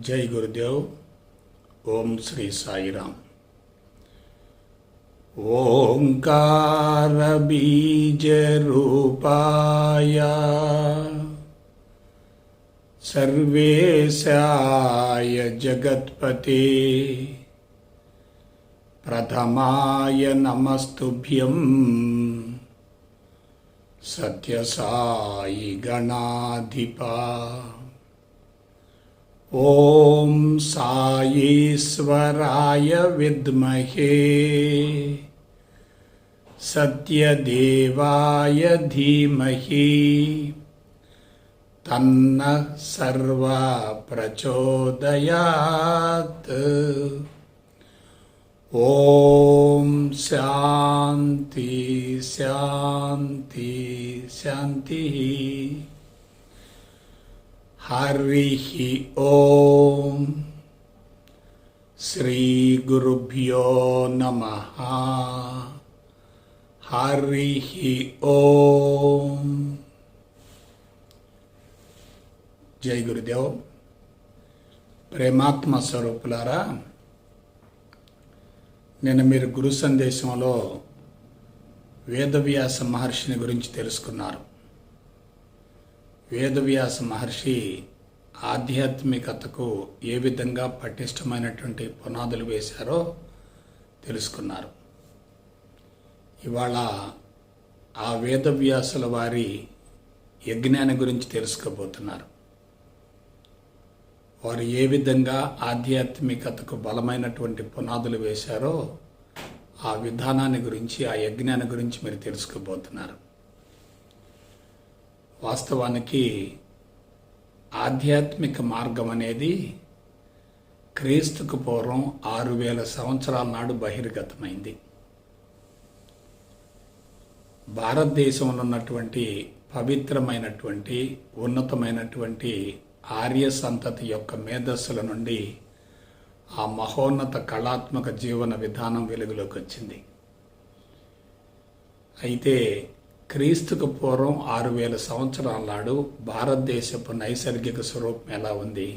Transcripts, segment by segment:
जय गुरुदेव। ओम श्री साई राम। ओंकार बीज रूपाय सर्वेशाय जगत्पते प्रथमाय नमस्तुभ्यं सत्य साई गणाधिपा। ओम साईश्वराय विद्महे सत्यदेवाय धीमहि तन्नः सर्वः प्रचोदयात्। ओम शांति शांति शांति। हरिः ओम। श्री गुरुभ्यो नमः। हरिः ओम। जय गुरुदेव। ప్రేమాత్మ స్వరూపులారా, నేను మీరు గురు సందేశంలో వేదవ్యాస మహర్షిని గురించి తెలుసుకున్నారు. వేదవ్యాస మహర్షి ఆధ్యాత్మికతకు ఏ విధంగా పటిష్టమైనటువంటి పునాదులు వేశారో తెలుసుకున్నారు. ఇవాళ ఆ వేదవ్యాసుల వారి యజ్ఞాన్ని గురించి తెలుసుకోబోతున్నారు. వారు ఏ విధంగా ఆధ్యాత్మికతకు బలమైనటువంటి పునాదులు వేశారో ఆ విధానాన్ని గురించి, ఆ యజ్ఞాన్ని గురించి మీరు తెలుసుకోబోతున్నారు. వాస్తవానికి ఆధ్యాత్మిక మార్గం అనేది క్రీస్తుకు పూర్వం 6000 సంవత్సరాల నాడు బహిర్గతమైంది. భారతదేశంలో ఉన్నటువంటి పవిత్రమైనటువంటి ఉన్నతమైనటువంటి ఆర్య సంతతి యొక్క మేధస్సుల నుండి ఆ మహోన్నత కళాత్మక జీవన విధానం వెలుగులోకి వచ్చింది. అయితే క్రీస్తుకు పూర్వం 6000 సంవత్సరాల నాడు భారతదేశపు నైసర్గిక స్వరూపం ఎలా ఉంది?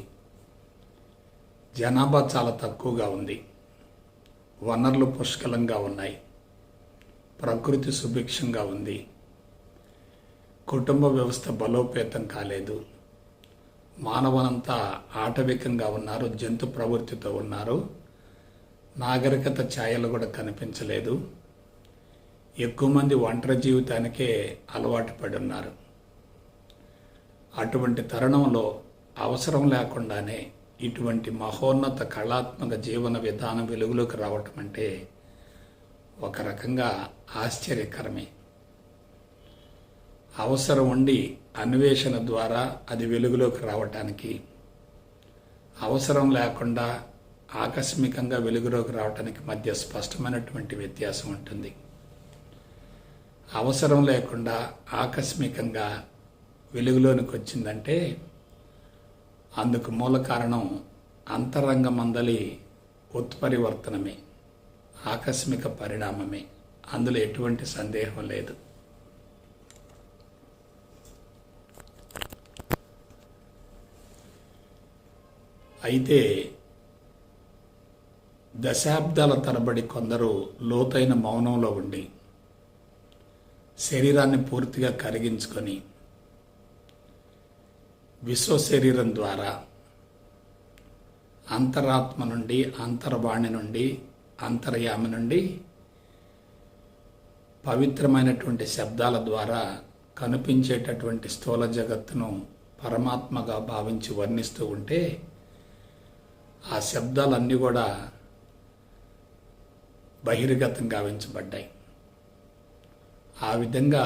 జనాభా చాలా తక్కువగా ఉంది, వనరులు పుష్కలంగా ఉన్నాయి, ప్రకృతి సుభిక్షంగా ఉంది, కుటుంబ వ్యవస్థ బలోపేతం కాలేదు, మానవులంతా ఆటవికంగా ఉన్నారు, జంతు ప్రవృత్తితో ఉన్నారు, నాగరికత ఛాయలు కూడా కనిపించలేదు, ఎక్కువ మంది ఒంటరి జీవితానికే అలవాటు పడి ఉన్నారు. అటువంటి తరుణంలో అవసరం లేకుండానే ఇటువంటి మహోన్నత కళాత్మక జీవన విధానం వెలుగులోకి రావటం అంటే ఒక రకంగా ఆశ్చర్యకరమే. అవసరం ఉండి అన్వేషణ ద్వారా అది వెలుగులోకి రావటానికి, అవసరం లేకుండా ఆకస్మికంగా వెలుగులోకి రావటానికి మధ్య స్పష్టమైనటువంటి వ్యత్యాసం ఉంటుంది. అవసరం లేకుండా ఆకస్మికంగా వెలుగులోనికి వచ్చిందంటే అందుకు మూల కారణం అంతరంగమందలి ఉత్పరివర్తనమే, ఆకస్మిక పరిణామమే. అందులో ఎటువంటి సందేహం లేదు. అయితే దశాబ్దాల తరబడి కొందరు లోతైన మౌనంలో ఉండి శరీరాన్ని పూర్తిగా కరిగించుకొని విశ్వ శరీరం ద్వారా అంతరాత్మ నుండి, అంతర్వాణి నుండి, అంతర్యామి నుండి పవిత్రమైనటువంటి శబ్దాల ద్వారా కనిపించేటటువంటి స్థూల జగత్తును పరమాత్మగా భావించి వర్ణిస్తూ ఉంటే ఆ శబ్దాలన్నీ కూడా బహిర్గతం గావించబడ్డాయి. ఆ విధంగా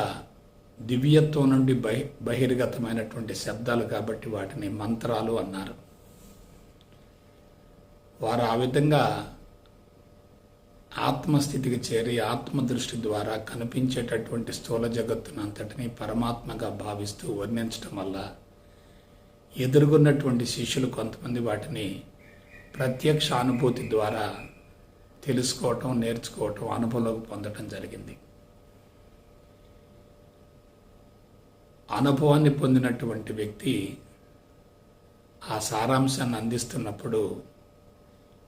దివ్యత్వం నుండి బహిర్గతమైనటువంటి శబ్దాలు కాబట్టి వాటిని మంత్రాలు అన్నారు. వారు ఆ విధంగా ఆత్మస్థితికి చేరి ఆత్మదృష్టి ద్వారా కనిపించేటటువంటి స్థూల జగత్తును అంతటినీ పరమాత్మగా భావిస్తూ వర్ణించడం వల్ల ఎదుర్కొన్నటువంటి శిష్యులు కొంతమంది వాటిని ప్రత్యక్ష అనుభూతి ద్వారా తెలుసుకోవటం, నేర్చుకోవటం, అనుభవంలోకి పొందటం జరిగింది. అనుభవాన్ని పొందినటువంటి వ్యక్తి ఆ సారాంశాన్ని అందిస్తున్నప్పుడు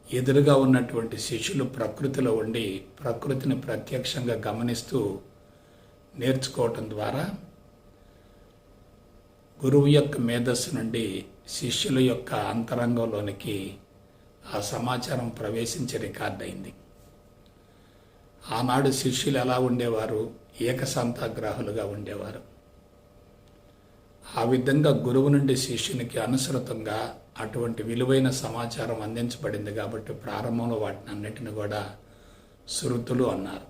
ఎదురుగా ఉన్నటువంటి శిష్యులు ప్రకృతిలో ఉండి ప్రకృతిని ప్రత్యక్షంగా గమనిస్తూ నేర్చుకోవటం ద్వారా గురువు యొక్క మేధస్సు నుండి శిష్యుల యొక్క అంతరంగంలోనికి ఆ సమాచారం ప్రవేశించే రికార్డ్ అయింది. ఆనాడు శిష్యులు ఎలా ఉండేవారు? ఏకసంతాగ్రాహులుగా ఉండేవారు. ఆ విధంగా గురువు నుండి శిష్యునికి అనుసృతంగా అటువంటి విలువైన సమాచారం అందించబడింది కాబట్టి ప్రారంభంలో వాటిని అన్నిటిని కూడా శృతులు అన్నారు.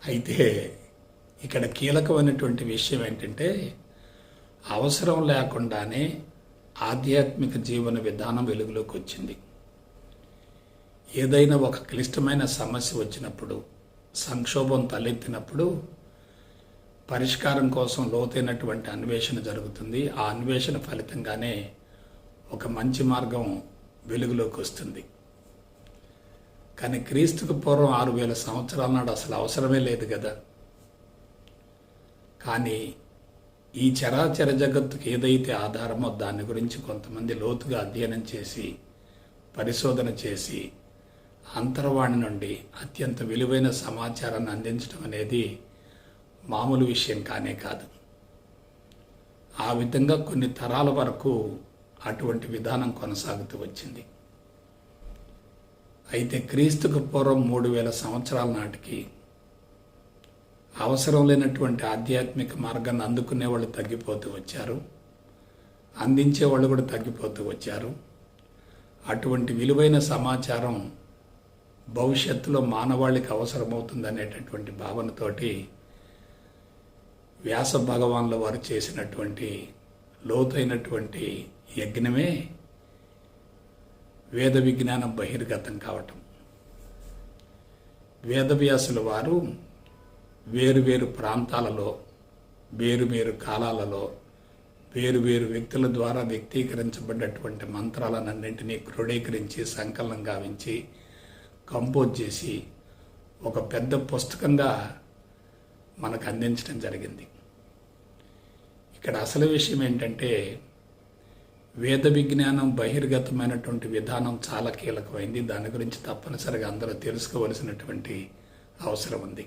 అయితే ఇక్కడ కీలకమైనటువంటి విషయం ఏంటంటే, అవసరం లేకుండానే ఆధ్యాత్మిక జీవన విధానం వెలుగులోకి వచ్చింది. ఏదైనా ఒక క్లిష్టమైన సమస్య వచ్చినప్పుడు, సంక్షోభం తలెత్తినప్పుడు పరిష్కారం కోసం లోతైనటువంటి అన్వేషణ జరుగుతుంది. ఆ అన్వేషణ ఫలితంగానే ఒక మంచి మార్గం వెలుగులోకి వస్తుంది. కానీ క్రీస్తుకు పూర్వం 6000 సంవత్సరాల నాడు అసలు అవసరమే లేదు కదా. కానీ ఈ చరాచర జగత్తుకు ఏదైతే ఆధారమో దాని గురించి కొంతమంది లోతుగా అధ్యయనం చేసి పరిశోధన చేసి అంతర్వాణి నుండి అత్యంత విలువైన సమాచారాన్ని అందించడం అనేది మామూలు విషయం కానే కాదు. ఆ విధంగా కొన్ని తరాల వరకు అటువంటి విధానం కొనసాగుతూ వచ్చింది. అయితే క్రీస్తుకు పూర్వం 3000 సంవత్సరాల నాటికి అవసరం లేనటువంటి ఆధ్యాత్మిక మార్గాన్ని అందుకునే వాళ్ళు తగ్గిపోతూ వచ్చారు, అందించే వాళ్ళు కూడా తగ్గిపోతూ వచ్చారు. అటువంటి విలువైన సమాచారం భవిష్యత్తులో మానవాళికి అవసరమవుతుంది అనేటటువంటి భావనతోటి వ్యాస భగవాన్ల వారు చేసినటువంటి లోతైనటువంటి యజ్ఞమే వేద విజ్ఞానం బహిర్గతం కావటం. వేదవ్యాసుల వారు వేరువేరు ప్రాంతాలలో వేరువేరు కాలాలలో వేరువేరు వ్యక్తుల ద్వారా వ్యక్తీకరించబడ్డటువంటి మంత్రాలన్నింటినీ క్రోడీకరించి సంకలనం గావించి కంపోజ్ చేసి ఒక పెద్ద పుస్తకంగా మనకు అందించడం జరిగింది. ఇక్కడ అసలు విషయం ఏంటంటే, వేద విజ్ఞానం బహిర్గతమైనటువంటి విధానం చాలా కీలకమైంది. దాని గురించి తప్పనిసరిగా అందరూ తెలుసుకోవలసినటువంటి అవసరం ఉంది.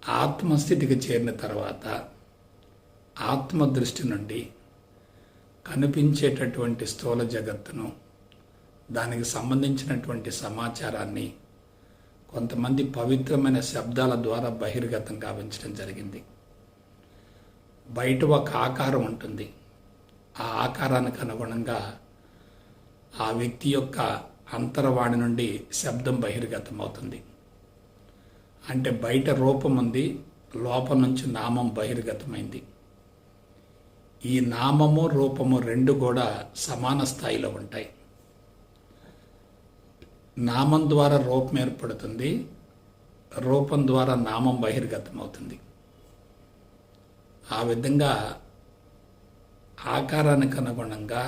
ఆత్మస్థితికి చేరిన తర్వాత ఆత్మ దృష్టి నుండి కనిపించేటటువంటి స్థూల జగత్తును, దానికి సంబంధించినటువంటి సమాచారాన్ని కొంతమంది పవిత్రమైన శబ్దాల ద్వారా బహిర్గతం గావించడం జరిగింది. బయట ఒక ఆకారం ఉంటుంది. ఆ ఆకారానికి అనుగుణంగా ఆ వ్యక్తి యొక్క అంతర్వాణి నుండి శబ్దం బహిర్గతం అవుతుంది. అంటే బయట రూపం ఉంది, లోపం నుంచి నామం బహిర్గతమైంది. ఈ నామము రూపము రెండు కూడా సమాన స్థాయిలో ఉంటాయి. నామం ద్వారా రూపం ఏర్పడుతుంది, రూపం ద్వారా నామం బహిర్గతం అవుతుంది. ఆ విధంగా ఆకారానికి అనుగుణంగా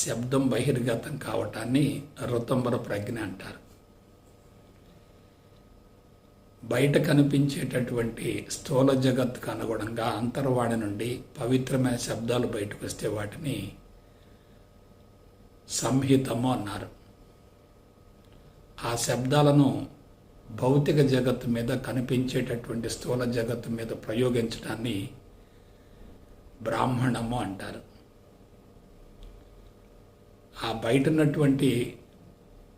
శబ్దం బహిర్గతం కావటాన్ని ఋతంబర ప్రజ్ఞ అంటారు. బయట కనిపించేటటువంటి స్థూల జగత్తుకు అనుగుణంగా అంతర్వాణి నుండి పవిత్రమైన శబ్దాలు బయటకు వస్తే వాటిని సంహితము అన్నారు. ఆ శబ్దాలను భౌతిక జగత్తు మీద కనిపించేటటువంటి స్థూల జగత్తు మీద ప్రయోగించడాన్ని బ్రాహ్మణము అంటారు. ఆ బయట ఉన్నటువంటి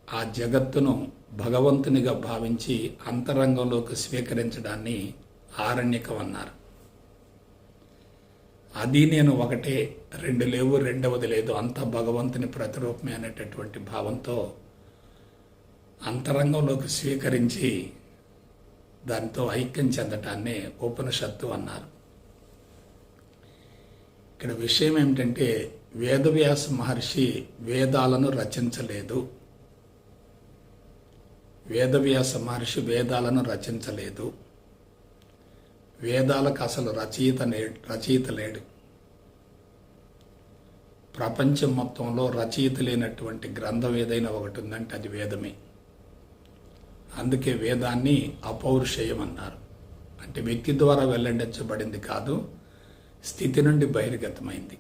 ఆ జగత్తును భగవంతునిగా భావించి అంతరంగంలోకి స్వీకరించడాన్ని ఆరణ్యకం అన్నారు. అది నేను ఒకటే, రెండు లేవు, రెండవది లేదు, అంతా భగవంతుని ప్రతిరూపమే అనేటటువంటి భావంతో అంతరంగంలోకి స్వీకరించి దాంతో ఐక్యం చెందటాన్ని ఉపనిషత్తు అన్నారు. ఇక్కడ విషయం ఏమిటంటే, వేదవ్యాస మహర్షి వేదాలను రచించలేదు. వేదవ్యాస మహర్షి వేదాలను రచించలేదు. వేదాలకు అసలు రచయిత లేడు. ప్రపంచం మొత్తంలో రచయిత లేనటువంటి గ్రంథం ఏదైనా ఒకటి ఉందంటే అది వేదమే. అందుకే వేదాన్ని అపౌరుషేయం అన్నారు. అంటే వ్యక్తి ద్వారా వెల్లడించబడింది కాదు, స్థితి నుండి బహిర్గతమైంది.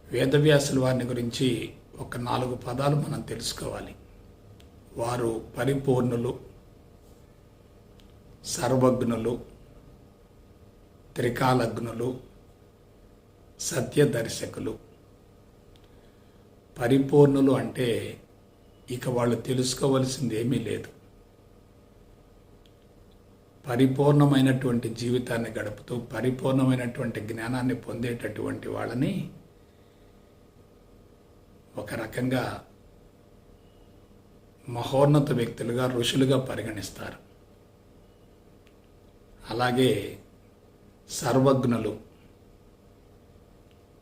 వేదవ్యాసుల వారిని గురించి ఒక 4 పదాలు మనం తెలుసుకోవాలి. వారు పరిపూర్ణులు, సర్వజ్ఞులు, త్రికాలజ్ఞులు, సత్యదర్శకులు. పరిపూర్ణులు అంటే ఇక వాళ్ళు తెలుసుకోవలసింది ఏమీ లేదు. పరిపూర్ణమైనటువంటి జీవితాన్ని గడుపుతూ పరిపూర్ణమైనటువంటి జ్ఞానాన్ని పొందేటటువంటి వాళ్ళని ఒక రకంగా మహోన్నత వ్యక్తులుగా, ఋషులుగా పరిగణిస్తారు. అలాగే సర్వజ్ఞులు,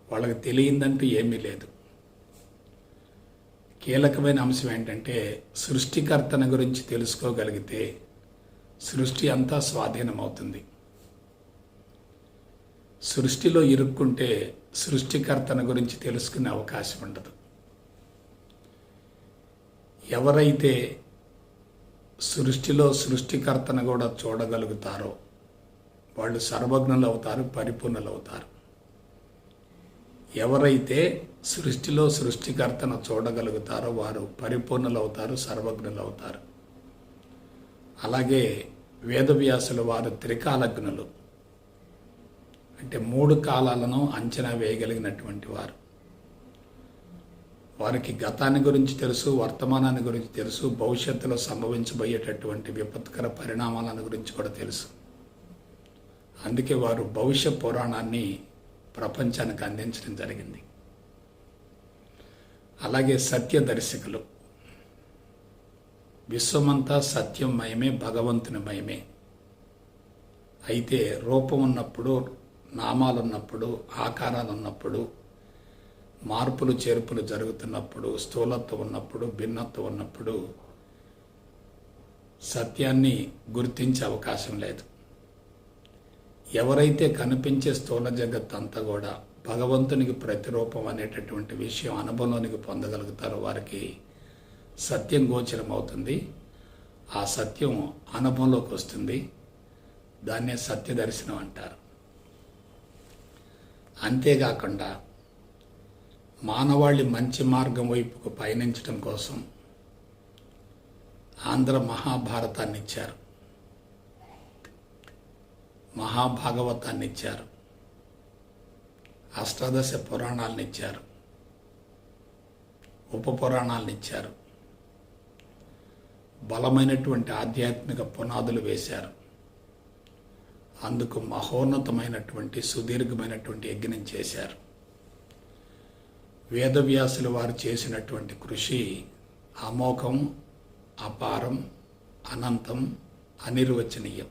వాళ్ళకి తెలియందంటూ ఏమీ లేదు. కీలకమైన అంశం ఏంటంటే సృష్టికర్తన గురించి తెలుసుకోగలిగితే సృష్టి అంతా స్వాధీనమవుతుంది. సృష్టిలో ఇరుక్కుంటే సృష్టికర్తన గురించి తెలుసుకునే అవకాశం ఉండదు. ఎవరైతే సృష్టిలో సృష్టికర్తను కూడా చూడగలుగుతారో వాళ్ళు సర్వజ్ఞులు అవుతారు, పరిపూర్ణులు అవుతారు. ఎవరైతే సృష్టిలో సృష్టికర్తను చూడగలుగుతారో వారు పరిపూర్ణులు అవుతారు, సర్వజ్ఞులు అవుతారు. అలాగే వేదవ్యాసుల వారు త్రికాలజ్ఞులు, అంటే 3 కాలాలను అంచనా వేయగలిగినటువంటి వారు. వారికి గతాన్ని గురించి తెలుసు, వర్తమానాన్ని గురించి తెలుసు, భవిష్యత్తులో సంభవించబోయేటటువంటి విపత్కర పరిణామాలను గురించి కూడా తెలుసు. అందుకే వారు భవిష్య పురాణాన్ని ప్రపంచానికి అందించడం జరిగింది. అలాగే సత్యదర్శకులు, విశ్వమంతా సత్యం మయమే, భగవంతుని మయమే. అయితే రూపం ఉన్నప్పుడు, నామాలు ఉన్నప్పుడు, ఆకారాలు ఉన్నప్పుడు, మార్పులు చేర్పులు జరుగుతున్నప్పుడు, స్థూలత్వం ఉన్నప్పుడు, భిన్నత్వం ఉన్నప్పుడు సత్యాన్ని గుర్తించే అవకాశం లేదు. ఎవరైతే కనిపించే స్థూల జగత్ అంతా కూడా భగవంతునికి ప్రతిరూపం అనేటటువంటి విషయం అనుభవంలోనికి పొందగలుగుతారో వారికి సత్యం గోచరం అవుతుంది. ఆ సత్యం అనుభవంలోకి వస్తుంది. దాన్నే సత్యదర్శనం అంటారు. అంతేకాకుండా మానవాళి మంచి మార్గం వైపుకు పయనించడం కోసం ఆంధ్ర మహాభారతాన్ని ఇచ్చారు, మహాభాగవతాన్ని ఇచ్చారు, అష్టాదశ పురాణాలను ఇచ్చారు, ఉప పురాణాలను ఇచ్చారు. బలమైనటువంటి ఆధ్యాత్మిక పునాదులు వేశారు. అందుకు మహోన్నతమైనటువంటి సుదీర్ఘమైనటువంటి యజ్ఞం చేశారు. వేదవ్యాసులు వారు చేసినటువంటి కృషి అమోఘం, అపారం, అనంతం, అనిర్వచనీయం.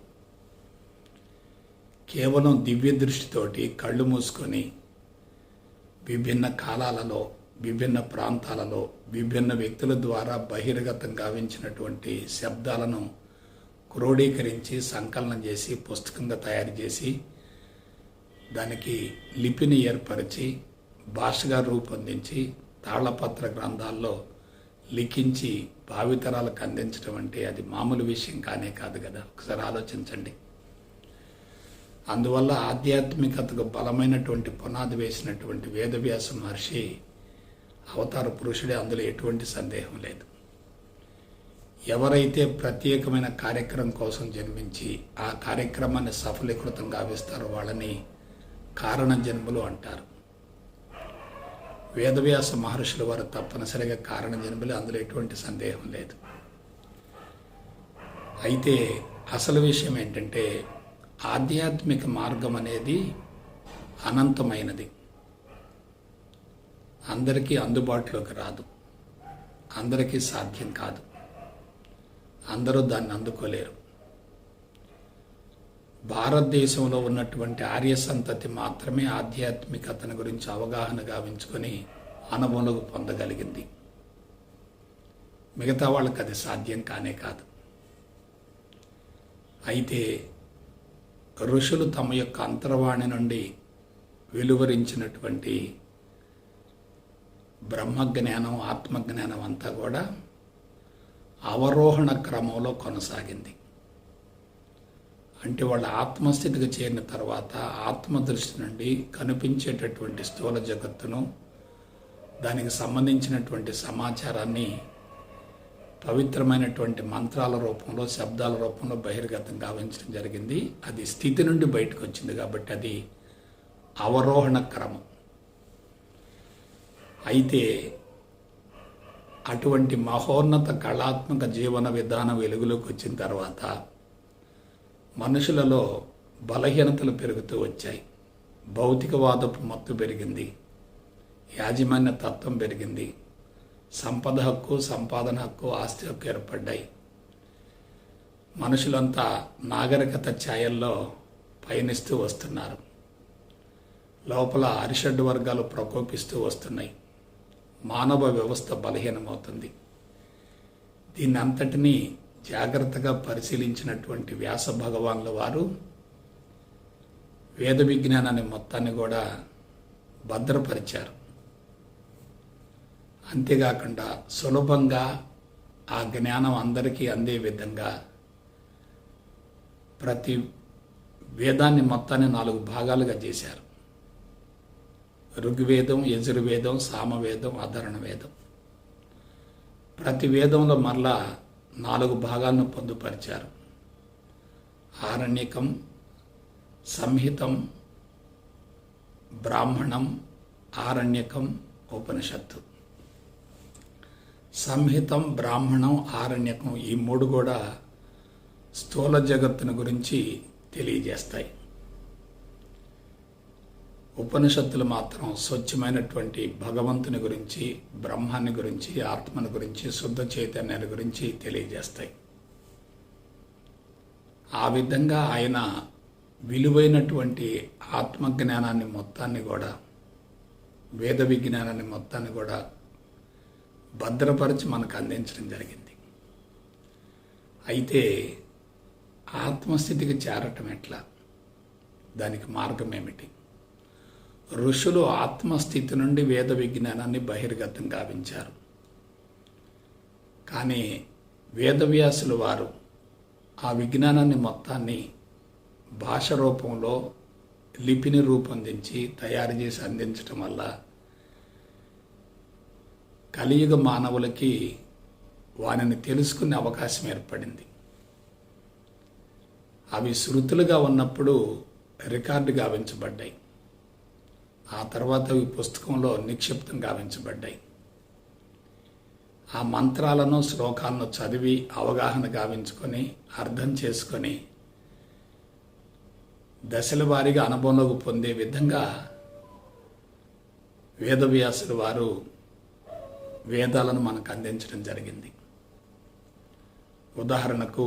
కేవలం దివ్య దృష్టితోటి కళ్ళు మూసుకొని విభిన్న కాలాలలో, విభిన్న ప్రాంతాలలో, విభిన్న వ్యక్తుల ద్వారా బహిర్గతం గావించినటువంటి శబ్దాలను క్రోడీకరించి సంకలనం చేసి పుస్తకంగా తయారు చేసి దానికి లిపిని ఏర్పరిచి భాషగా రూపొందించి తాళపత్ర గ్రంథాల్లో లిఖించి భావితరాలకు అందించడం అంటే అది మామూలు విషయం కానే కాదు కదా. ఒకసారి ఆలోచించండి. అందువల్ల ఆధ్యాత్మికతకు బలమైనటువంటి పునాది వేసినటువంటి వేదవ్యాస మహర్షి అవతార పురుషుడే, అందులో ఎటువంటి సందేహం లేదు. ఎవరైతే ప్రత్యేకమైన కార్యక్రమం కోసం జన్మించి ఆ కార్యక్రమాన్ని సఫలీకృతం గావిస్తారో వాళ్ళని కారణ జన్మలు అంటారు. వేదవ్యాస మహర్షుల వారు తప్పనిసరిగా కారణ జన్మలే, అందులో ఎటువంటి సందేహం లేదు. అయితే అసలు విషయం ఏంటంటే ఆధ్యాత్మిక మార్గం అనేది అనంతమైనది. అందరికీ అందుబాటులోకి రాదు, అందరికీ సాధ్యం కాదు, అందరూ దాన్ని అందుకోలేరు. భారతదేశంలో ఉన్నటువంటి ఆర్య సంతతి మాత్రమే ఆధ్యాత్మికతను గురించి అవగాహన గావించుకొని అనుభవంలోకి పొందగలిగింది. మిగతా వాళ్ళకి అది సాధ్యం కానే కాదు. అయితే ఋషులు తమ యొక్క అంతర్వాణి నుండి వెలువరించినటువంటి బ్రహ్మజ్ఞానం, ఆత్మజ్ఞానం అంతా కూడా అవరోహణ క్రమంలో కొనసాగింది. అంటే వాళ్ళ ఆత్మస్థితికి చేరిన తర్వాత ఆత్మదృష్టి నుండి కనిపించేటటువంటి స్థూల జగత్తును, దానికి సంబంధించినటువంటి సమాచారాన్ని పవిత్రమైనటువంటి మంత్రాల రూపంలో, శబ్దాల రూపంలో బహిర్గతం గావించడం జరిగింది. అది స్థితి నుండి బయటకు వచ్చింది కాబట్టి అది అవరోహణ క్రమం. అయితే అటువంటి మహోన్నత కళాత్మక జీవన విధానం వెలుగులోకి వచ్చిన తర్వాత మనుషులలో బలహీనతలు పెరుగుతూ వచ్చాయి. భౌతికవాదపు మత్తు పెరిగింది, యాజమాన్య తత్వం పెరిగింది, సంపద హక్కు, సంపాదన హక్కు, ఆస్తి హక్కు ఏర్పడ్డాయి. మనుషులంతా నాగరికత ఛాయల్లో పయనిస్తూ వస్తున్నారు. లోపల అరిషడ్ వర్గాలు ప్రకోపిస్తూ వస్తున్నాయి. మానవ వ్యవస్థ బలహీనమవుతుంది. దీన్ని అంతటినీ జాగ్రత్తగా పరిశీలించినటువంటి వ్యాస భగవాన్ల వారు వేద విజ్ఞానాన్ని మొత్తాన్ని కూడా భద్రపరిచారు. అంతేకాకుండా సులభంగా ఆ జ్ఞానం అందరికీ అందే విధంగా ప్రతి వేదాన్ని మొత్తాన్ని 4 భాగాలుగా చేశారు. ఋగ్వేదం, యజుర్వేదం, సామవేదం, అధర్ణ వేదం. ప్రతి వేదంలో మరలా 4 భాగాలను పొందుపరిచారు. ఆరణ్యకం, సంహితం, బ్రాహ్మణం, ఆరణ్యకం, ఉపనిషత్తు. సంహితం, బ్రాహ్మణం, ఆరణ్యకం ఈ 3 కూడా స్థూల జగత్తుని గురించి తెలియజేస్తాయి. ఉపనిషత్తులు మాత్రం స్వచ్ఛమైనటువంటి భగవంతుని గురించి, బ్రహ్మాన్ని గురించి, ఆత్మని గురించి, శుద్ధ చైతన్యాన్ని గురించి తెలియజేస్తాయి. ఆ విధంగా ఆయన విలువైనటువంటి ఆత్మజ్ఞానాన్ని మొత్తాన్ని కూడా, వేద విజ్ఞానాన్ని మొత్తాన్ని కూడా భద్రపరిచి మనకు అందించడం జరిగింది. అయితే ఆత్మస్థితికి చేరటం ఎట్లా? దానికి మార్గం ఏమిటి? ఋషులు ఆత్మస్థితి నుండి వేద విజ్ఞానాన్ని బహిర్గతం గావించారు. కానీ వేదవ్యాసులు వారు ఆ విజ్ఞానాన్ని మొత్తాన్ని భాష రూపంలో లిపిని రూపొందించి తయారు చేసి అందించటం వల్ల కలియుగ మానవులకి వానిని తెలుసుకునే అవకాశం ఏర్పడింది. అవి శృతులుగా ఉన్నప్పుడు రికార్డు గావించబడ్డాయి. ఆ తర్వాత అవి పుస్తకంలో నిక్షిప్తం గావించబడ్డాయి. ఆ మంత్రాలను, శ్లోకాలను చదివి అవగాహన గావించుకొని అర్థం చేసుకొని దశల వారీగా అనుభవంలోకి పొందే విధంగా వేదవ్యాసులు వారు వేదాలను మనకు అందించడం జరిగింది. ఉదాహరణకు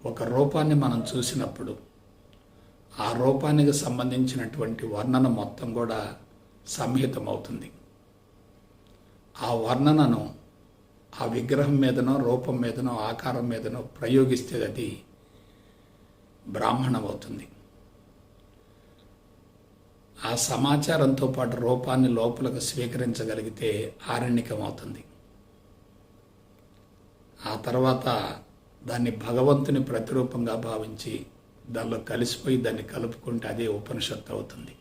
ఒక రూపాన్ని మనం చూసినప్పుడు ఆ రూపానికి సంబంధించినటువంటి వర్ణన మొత్తం కూడా సంహితమవుతుంది. ఆ వర్ణనను ఆ విగ్రహం మీదనో, రూపం మీదనో, ఆకారం మీదనో ప్రయోగిస్తే అది బ్రాహ్మణం అవుతుంది. ఆ సమాచారంతో పాటు రూపాన్ని లోపలకు స్వీకరించగలిగితే ఆరణ్యకం అవుతుంది. ఆ తర్వాత దాన్ని భగవంతుని ప్రతిరూపంగా భావించి దానిలో కలిసిపోయి దాన్ని కలుపుకుంటే అదే ఉపనిషత్తు అవుతుంది.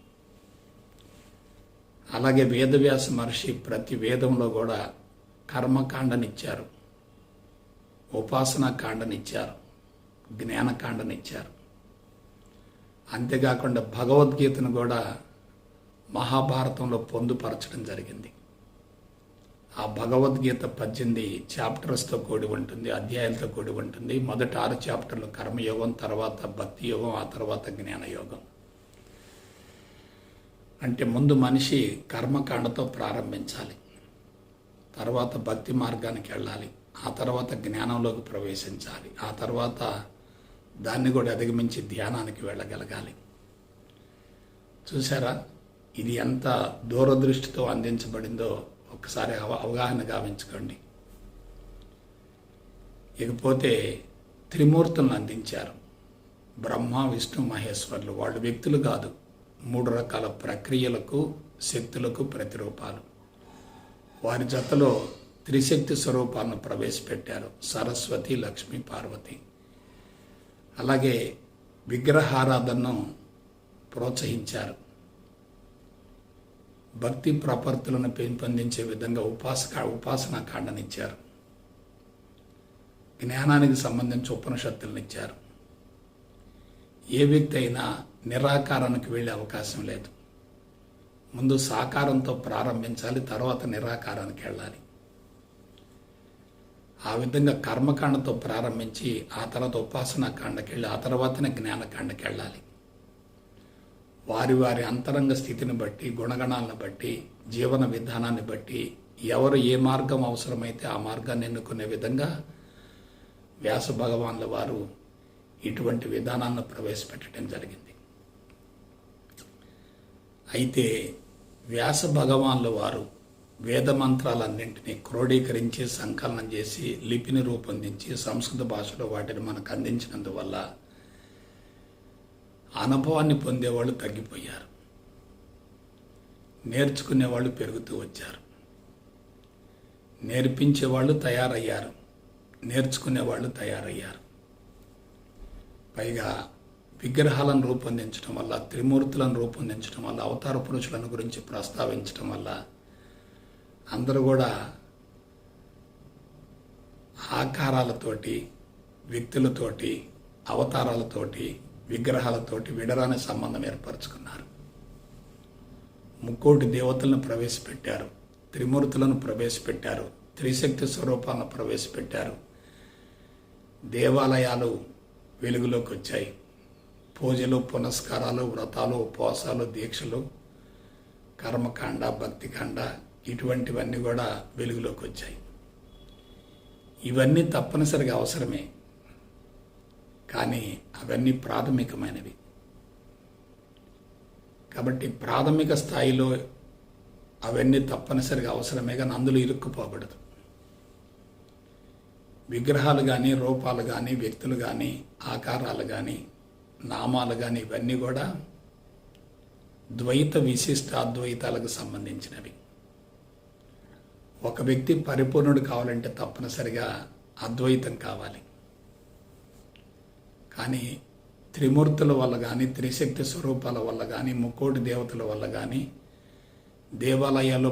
అలాగే వేదవ్యాస మహర్షి ప్రతి వేదంలో కూడా కర్మకాండనిచ్చారు, ఉపాసనా కాండనిచ్చారు, జ్ఞానకాండనిచ్చారు. అంతేకాకుండా భగవద్గీతను కూడా మహాభారతంలో పొందుపరచడం జరిగింది. ఆ భగవద్గీత 18 చాప్టర్స్తో కూడి ఉంటుంది, అధ్యాయాలతో కూడి ఉంటుంది. మొదటి 6 చాప్టర్లు కర్మయోగం, తర్వాత భక్తి యోగం, ఆ తర్వాత జ్ఞానయోగం. అంటే ముందు మనిషి కర్మకాండతో ప్రారంభించాలి, తర్వాత భక్తి మార్గానికి వెళ్ళాలి, ఆ తర్వాత జ్ఞానంలోకి ప్రవేశించాలి, ఆ తర్వాత దాన్ని కూడా అధిగమించి ధ్యానానికి వెళ్ళగలగాలి. చూసారా, ఇది ఎంత దూరదృష్టితో అందించబడిందో ఒక్కసారి అవగాహన గావించుకోండి. ఇకపోతే త్రిమూర్తులను అందించారు. బ్రహ్మ, విష్ణు, మహేశ్వరులు. వాళ్ళు వ్యక్తులు కాదు, 3 రకాల ప్రక్రియలకు, శక్తులకు ప్రతిరూపాలు. వారి జతలో త్రిశక్తి స్వరూపాలను ప్రవేశపెట్టారు: సరస్వతి, లక్ష్మి, పార్వతి. అలాగే విగ్రహారాధనను ప్రోత్సహించారు. భక్తి ప్రపత్తులను పెంపొందించే విధంగా ఉపాసనా కాండనిచ్చారు. జ్ఞానానికి సంబంధించి ఉపనిషత్తులను ఇచ్చారు. ఏ వ్యక్తి అయినా నిరాకారానికి వెళ్ళే అవకాశం లేదు. ముందు సాకారంతో ప్రారంభించాలి, తర్వాత నిరాకారానికి వెళ్ళాలి. ఆ విధంగా కర్మకాండతో ప్రారంభించి ఆ తర్వాత ఉపాసనా కాండకి వెళ్ళి ఆ తర్వాతనే జ్ఞానకాండకి వెళ్ళాలి. వారి వారి అంతరంగ స్థితిని బట్టి, గుణగణాలను బట్టి, జీవన విధానాన్ని బట్టి ఎవరు ఏ మార్గం అవసరమైతే ఆ మార్గాన్ని ఎన్నుకునే విధంగా వ్యాస భగవాన్ల వారు ఇటువంటి విధానాలను ప్రవేశపెట్టడం జరిగింది. అయితే వ్యాస భగవాన్ల వారు వేద మంత్రాలన్నింటినీ క్రోడీకరించి సంకలనం చేసి లిపిని రూపొందించి సంస్కృత భాషలో వాటిని మనకు అందించినందువల్ల అనుభవాన్ని పొందేవాళ్ళు తగ్గిపోయారు, నేర్చుకునేవాళ్ళు పెరుగుతూ వచ్చారు. నేర్పించేవాళ్ళు తయారయ్యారు, నేర్చుకునేవాళ్ళు తయారయ్యారు. పైగా విగ్రహాలను రూపొందించడం వల్ల, త్రిమూర్తులను రూపొందించడం వల్ల, అవతార పురుషులను గురించి ప్రస్తావించడం వల్ల అందరూ కూడా ఆకారాలతోటి, వ్యక్తులతోటి, అవతారాలతోటి, విగ్రహాలతోటి విడరాని సంబంధం ఏర్పరచుకున్నారు. ముక్కోటి దేవతలను ప్రవేశపెట్టారు, త్రిమూర్తులను ప్రవేశపెట్టారు, త్రిశక్తి స్వరూపాలను ప్రవేశపెట్టారు. దేవాలయాలు వెలుగులోకి వచ్చాయి. పూజలు, పునస్కారాలు, వ్రతాలు, ఉపవాసాలు, దీక్షలు, కర్మకాండ, భక్తికాండ ఇటువంటివన్నీ కూడా వెలుగులోకి వచ్చాయి. ఇవన్నీ తప్పనిసరిగా అవసరమే, కానీ అవన్నీ ప్రాథమికమైనవి. కాబట్టి ప్రాథమిక స్థాయిలో అవన్నీ తప్పనిసరిగా అవసరమే, కానీ అందులో ఇరుక్కుపోకూడదు. విగ్రహాలు కానీ, రూపాలు కానీ, వ్యక్తులు కానీ, ఆకారాలు కానీ, నామాలు కానీ ఇవన్నీ కూడా ద్వైత విశిష్ట అద్వైతాలకు సంబంధించినవి. ఒక వ్యక్తి పరిపూర్ణుడు కావాలంటే తప్పనిసరిగా అద్వైతం కావాలి. కానీ త్రిమూర్తుల వల్ల కానీ, త్రిశక్తి స్వరూపాల వల్ల కానీ, ముక్కోటి దేవతల వల్ల కానీ, దేవాలయాల్లో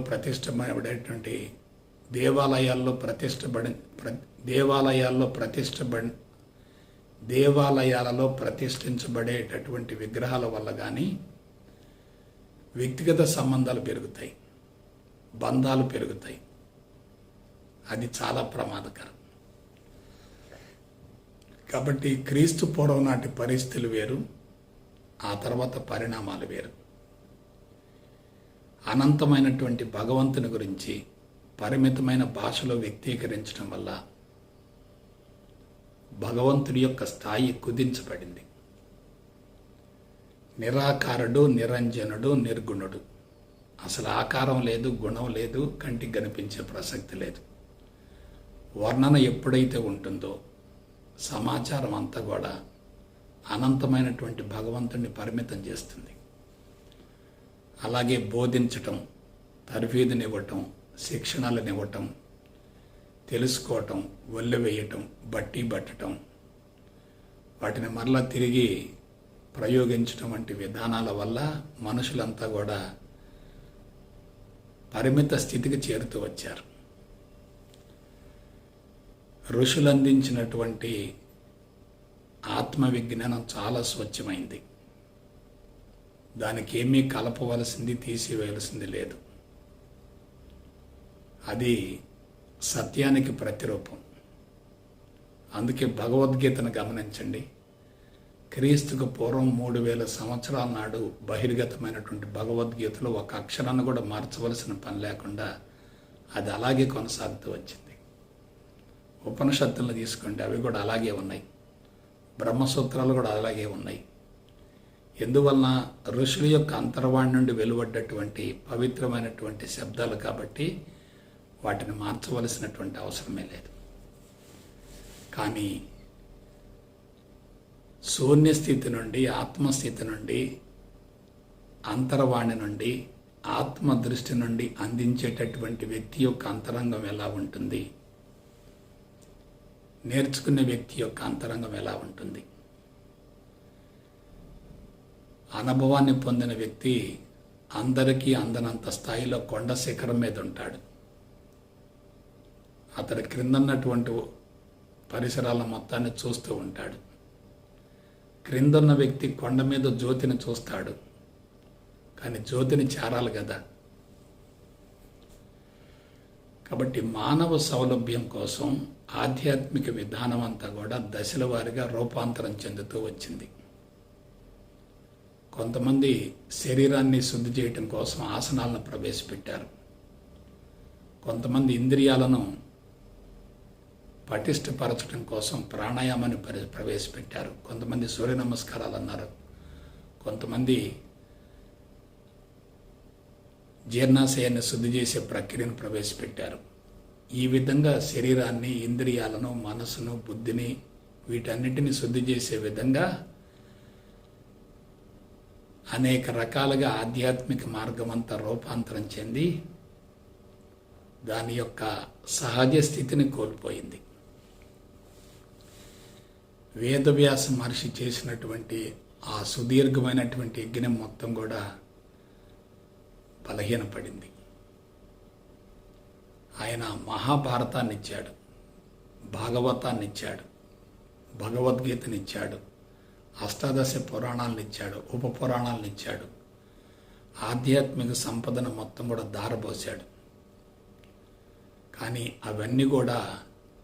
దేవాలయాలలో ప్రతిష్ఠించబడేటటువంటి విగ్రహాల వల్ల కానీ వ్యక్తిగత సంబంధాలు పెరుగుతాయి, బంధాలు పెరుగుతాయి. అది చాలా ప్రమాదకరం. కాబట్టి క్రీస్తు పూర్వం నాటి పరిస్థితులు వేరు, ఆ తర్వాత పరిణామాలు వేరు. అనంతమైనటువంటి భగవంతుని గురించి పరిమితమైన భాషలో వ్యక్తీకరించడం వల్ల భగవంతుడి యొక్క స్థాయి కుదించబడింది. నిరాకారుడు, నిరంజనుడు, నిర్గుణుడు. అసలు ఆకారం లేదు, గుణం లేదు, కంటికి కనిపించే ప్రసక్తి లేదు. వర్ణన ఎప్పుడైతే ఉంటుందో సమాచారం అంతా కూడా అనంతమైనటువంటి భగవంతుడిని పరిమితం చేస్తుంది. అలాగే బోధించటం, తర్ఫీదునివ్వటం, శిక్షణలనివ్వటం, తెలుసుకోవటం, వల్లెవేయటం, బట్టి పట్టటం, వాటిని మరలా తిరిగి ప్రయోగించటం వంటి విధానాల వల్ల మనుషులంతా కూడా పరిమిత స్థితికి చేరుతూ వచ్చారు. ఋషులు అందించినటువంటి ఆత్మవిజ్ఞానం చాలా స్వచ్ఛమైంది. దానికి ఏమీ కలపవలసింది, తీసివేయవలసింది లేదు. అది సత్యానికి ప్రతిరూపం. అందుకే భగవద్గీతను గమనించండి. క్రీస్తుకు పూర్వం 3000 సంవత్సరాల నాడు బహిర్గతమైనటువంటి భగవద్గీతలో ఒక అక్షరాన్ని కూడా మార్చవలసిన పని లేకుండా అది అలాగే కొనసాగుతూ వచ్చింది. ఉపనిషత్తులను తీసుకుంటే అవి కూడా అలాగే ఉన్నాయి, బ్రహ్మసూత్రాలు కూడా అలాగే ఉన్నాయి. ఎందువలన ఋషుల యొక్క అంతర్వాణి నుండి వెలువడ్డటువంటి పవిత్రమైనటువంటి శబ్దాలు కాబట్టి వాటిని మార్చవలసినటువంటి అవసరమే లేదు. కానీ శూన్యస్థితి నుండి, ఆత్మస్థితి నుండి, అంతర్వాణి నుండి, ఆత్మదృష్టి నుండి అందించేటటువంటి వ్యక్తి యొక్క అంతరంగం ఎలా ఉంటుంది, నేర్చుకునే వ్యక్తి యొక్క అంతరంగం ఎలా ఉంటుంది, అనుభవాన్ని పొందిన వ్యక్తి అందరికీ అందనంత స్థాయిలో కొండ శిఖరం మీద ఉంటాడు. అతడి క్రిందన్నటువంటి పరిసరాల మొత్తాన్ని చూస్తూ ఉంటాడు. క్రిందన్న వ్యక్తి కొండ మీద జ్యోతిని చూస్తాడు, కానీ జ్యోతిని చేరాలి కదా. కాబట్టి మానవ సౌలభ్యం కోసం ఆధ్యాత్మిక విధానం అంతా కూడా దశల వారీగా రూపాంతరం చెందుతూ వచ్చింది. కొంతమంది శరీరాన్ని శుద్ధి చేయటం కోసం ఆసనాలను ప్రవేశపెట్టారు. కొంతమంది ఇంద్రియాలను పటిష్టపరచడం కోసం ప్రాణాయామాన్ని ప్రవేశపెట్టారు. కొంతమంది సూర్య నమస్కారాలు అన్నారు. కొంతమంది జీర్ణాశయాన్ని శుద్ధి చేసే ప్రక్రియను ప్రవేశపెట్టారు. ఈ విధంగా శరీరాన్ని, ఇంద్రియాలను, మనసును, బుద్ధిని వీటన్నిటిని శుద్ధి చేసే విధంగా అనేక రకాలుగా ఆధ్యాత్మిక మార్గం అంతా రూపాంతరం చెంది దాని యొక్క సహజ స్థితిని కోల్పోయింది. వేదవ్యాస మహర్షి చేసినటువంటి ఆ సుదీర్ఘమైనటువంటి యజ్ఞం మొత్తం కూడా బలహీనపడింది. ఆయన మహాభారతాన్ని ఇచ్చాడు, భాగవతాన్ని ఇచ్చాడు, భగవద్గీతని ఇచ్చాడు, అష్టాదశ పురాణాలను ఇచ్చాడు, ఉప పురాణాలను ఇచ్చాడు, ఆధ్యాత్మిక సంపదను మొత్తం కూడా దారబోసాడు. కానీ అవన్నీ కూడా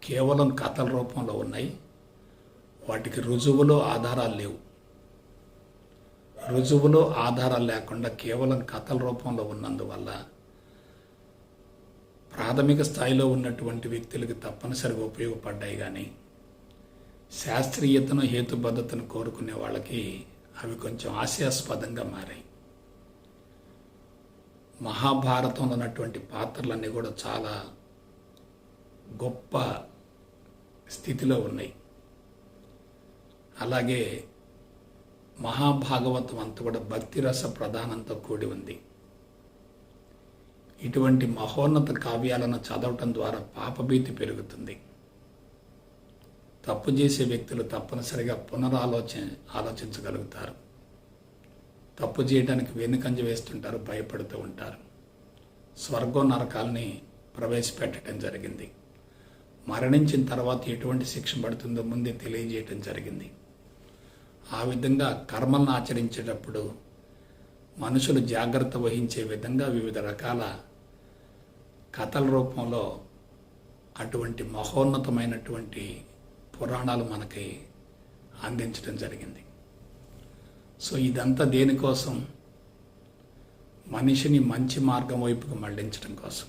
కేవలం కథల రూపంలో ఉన్నాయి. వాటికి రుజువులో ఆధారాలు లేవు. రుజువులో ఆధారాలు లేకుండా కేవలం కథల రూపంలో ఉన్నందువల్ల ప్రాథమిక స్థాయిలో ఉన్నటువంటి వ్యక్తులకు తప్పనిసరిగా ఉపయోగపడ్డాయి. కానీ శాస్త్రీయతను, హేతుబద్ధతను కోరుకునే వాళ్ళకి అవి కొంచెం హాస్యాస్పదంగా మారాయి. మహాభారతంలో ఉన్నటువంటి పాత్రలన్నీ కూడా చాలా గొప్ప స్థితిలో ఉన్నాయి. అలాగే మహాభాగవతం అంతా కూడా భక్తిరస ప్రధానంతో కూడి ఉంది. ఇటువంటి మహోన్నత కావ్యాలను చదవటం ద్వారా పాపభీతి పెరుగుతుంది. తప్పు చేసే వ్యక్తులు తప్పనిసరిగా ఆలోచించగలుగుతారు. తప్పు చేయడానికి వెనుకంజ వేస్తుంటారు, భయపడుతూ ఉంటారు. స్వర్గం నరకాలని ప్రవేశపెట్టడం జరిగింది. మరణించిన తర్వాత ఎటువంటి శిక్ష పడుతుందో ముందే తెలియజేయటం జరిగింది. ఆ విధంగా కర్మలను ఆచరించేటప్పుడు మనుషులు జాగ్రత్త వహించే విధంగా వివిధ రకాల కథల రూపంలో అటువంటి మహోన్నతమైనటువంటి పురాణాలు మనకి అందించడం జరిగింది. సో ఇదంతా దేనికోసం? మనిషిని మంచి మార్గం వైపుకు మళ్లించడం కోసం.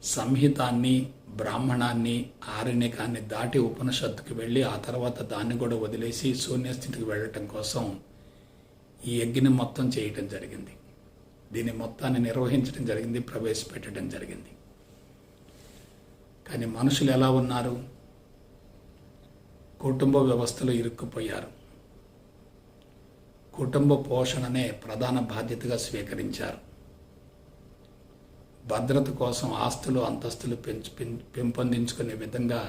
సంహితాన్ని, బ్రాహ్మణాన్ని, ఆరణ్యకాన్ని దాటి ఉపనిషత్తుకి వెళ్ళి ఆ తర్వాత దాన్ని కూడా వదిలేసి శూన్యస్థితికి వెళ్ళటం కోసం ఈ యజ్ఞం మొత్తం చేయటం జరిగింది. దీన్ని మొత్తాన్ని నిర్వహించడం జరిగింది, ప్రవేశపెట్టడం జరిగింది. కానీ మనుషులు ఎలా ఉన్నారు? కుటుంబ వ్యవస్థలో ఇరుక్కుపోయారు. కుటుంబ పోషణనే ప్రధాన బాధ్యతగా స్వీకరించారు. భద్రత కోసం ఆస్తులు, అంతస్తులు పెంపొందించుకునే విధంగా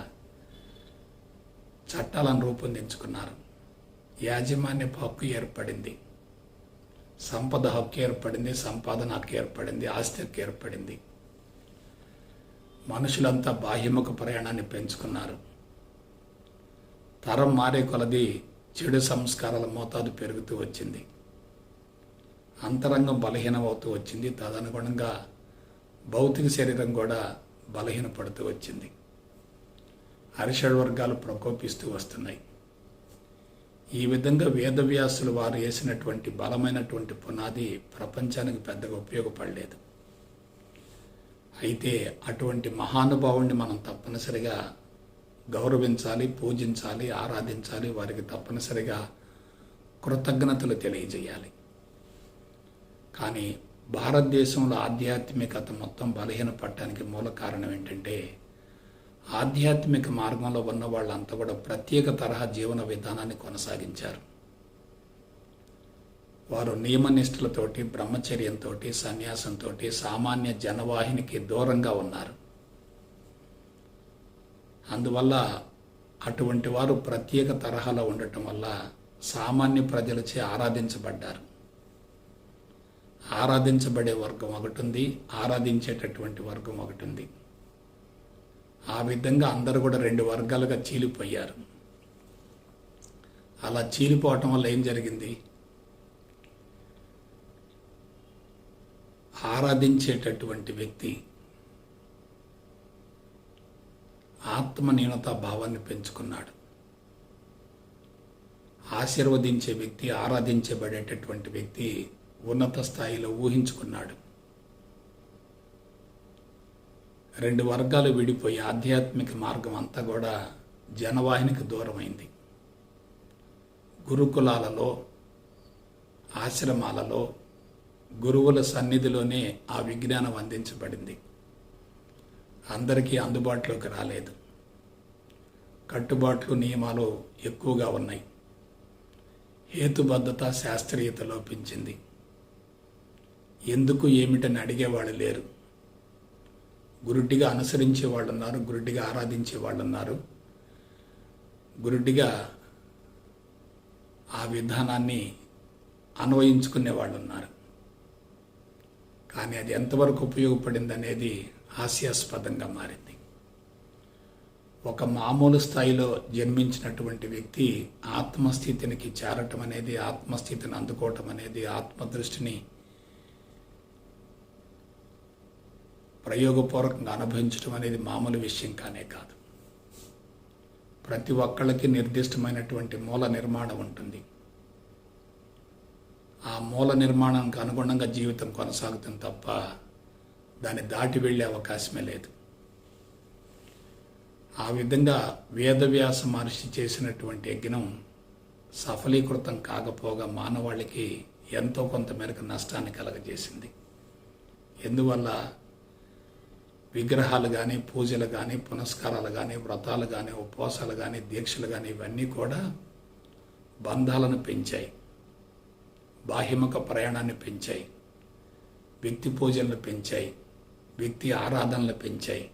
చట్టాలను రూపొందించుకున్నారు. యాజమాన్యపు హక్కు ఏర్పడింది, సంపద హక్కు ఏర్పడింది, సంపాదన హక్కు ఏర్పడింది, ఆస్తి హక్కు ఏర్పడింది. మనుషులంతా బాహ్యముఖ ప్రయాణాన్ని పెంచుకున్నారు. తరం మారే కొలది చెడు సంస్కారాల మోతాదు పెరుగుతూ వచ్చింది. అంతరంగం బలహీనమవుతూ వచ్చింది. తదనుగుణంగా భౌతిక శరీరం కూడా బలహీనపడుతూ వచ్చింది. అరిషడ్ వర్గాలు ప్రకోపిస్తూ వస్తున్నాయి. ఈ విధంగా వేదవ్యాసులు వారు వేసినటువంటి బలమైనటువంటి పునాది ప్రపంచానికి పెద్దగా ఉపయోగపడలేదు. అయితే అటువంటి మహానుభావుణ్ణి మనం తప్పనిసరిగా గౌరవించాలి, పూజించాలి, ఆరాధించాలి. వారికి తప్పనిసరిగా కృతజ్ఞతలు తెలియజేయాలి. కానీ భారతదేశంలో ఆధ్యాత్మికత మొత్తం బలహీనపడటానికి మూల కారణం ఏంటంటే, ఆధ్యాత్మిక మార్గంలో ఉన్న వాళ్ళంతా కూడా ప్రత్యేక తరహా జీవన విధానాన్ని కొనసాగించారు. వారు నియమనిష్ఠలతోటి, బ్రహ్మచర్యంతో, సన్యాసంతో సామాన్య జనవాహినికి దూరంగా ఉన్నారు. అందువల్ల అటువంటి వారు ప్రత్యేక తరహాలో ఉండటం వల్ల సామాన్య ప్రజలచే ఆరాధించబడ్డారు. ఆరాధించబడే వర్గం ఒకటి ఉంది, ఆరాధించేటటువంటి వర్గం ఒకటి ఉంది. ఆ విధంగా అందరూ కూడా రెండు వర్గాలుగా చీలిపోయారు. అలా చీలిపోవటం వల్ల ఏం జరిగింది? ఆరాధించేటటువంటి వ్యక్తి ఆత్మన్యూనతా భావాన్ని పెంచుకున్నాడు. ఆశీర్వదించే వ్యక్తి, ఆరాధించబడేటటువంటి వ్యక్తి ఉన్నత స్థాయిలో ఊహించుకున్నాడు. రెండు వర్గాలు విడిపోయి ఆధ్యాత్మిక మార్గం అంతా కూడా జనవాహినికి దూరమైంది. గురుకులాలలో, ఆశ్రమాలలో, గురువుల సన్నిధిలోనే ఆ విజ్ఞానం అందించబడింది. అందరికీ అందుబాటులోకి రాలేదు. కట్టుబాట్లు, నియమాలు ఎక్కువగా ఉన్నాయి. హేతుబద్ధత, శాస్త్రీయత లోపించింది. ఎందుకు ఏమిటని అడిగేవాళ్ళు లేరు. గురుడిగా అనుసరించే వాళ్ళు ఉన్నారు, గురుడిగా ఆరాధించే వాళ్ళు ఉన్నారు, గురుడిగా ఆ విధానాన్ని అన్వయించుకునే వాళ్ళు ఉన్నారు. కానీ అది ఎంతవరకు ఉపయోగపడింది అనేది హాస్యాస్పదంగా మారింది. ఒక మామూలు స్థాయిలో జన్మించినటువంటి వ్యక్తి ఆత్మస్థితికి చేరటం అనేది, ఆత్మస్థితిని అందుకోవటం అనేది, ఆత్మదృష్టిని ప్రయోగపూర్వకంగా అనుభవించడం అనేది మామూలు విషయం కానే కాదు. ప్రతి ఒక్కళ్ళకి నిర్దిష్టమైనటువంటి మూల నిర్మాణం ఉంటుంది. ఆ మూల నిర్మాణానికి అనుగుణంగా జీవితం కొనసాగుతుంది తప్ప దాన్ని దాటి వెళ్ళే అవకాశమే లేదు. ఆ విధంగా వేదవ్యాస మహర్షి చేసినటువంటి యజ్ఞం సఫలీకృతం కాకపోగా మానవాళికి ఎంతో కొంత మేరకు నష్టాన్ని కలగజేసింది. ఎందువల్ల? విగ్రహాలు కానీ, పూజలు కానీ, పునస్కారాలు కానీ, వ్రతాలు కానీ, ఉపవాసాలు కానీ, దీక్షలు కానీ ఇవన్నీ కూడా బంధాలను పెంచాయి, బాహ్యముఖ ప్రయాణాన్ని పెంచాయి, వ్యక్తి పూజలను పెంచాయి, వ్యక్తి ఆరాధనలు పెంచాయి.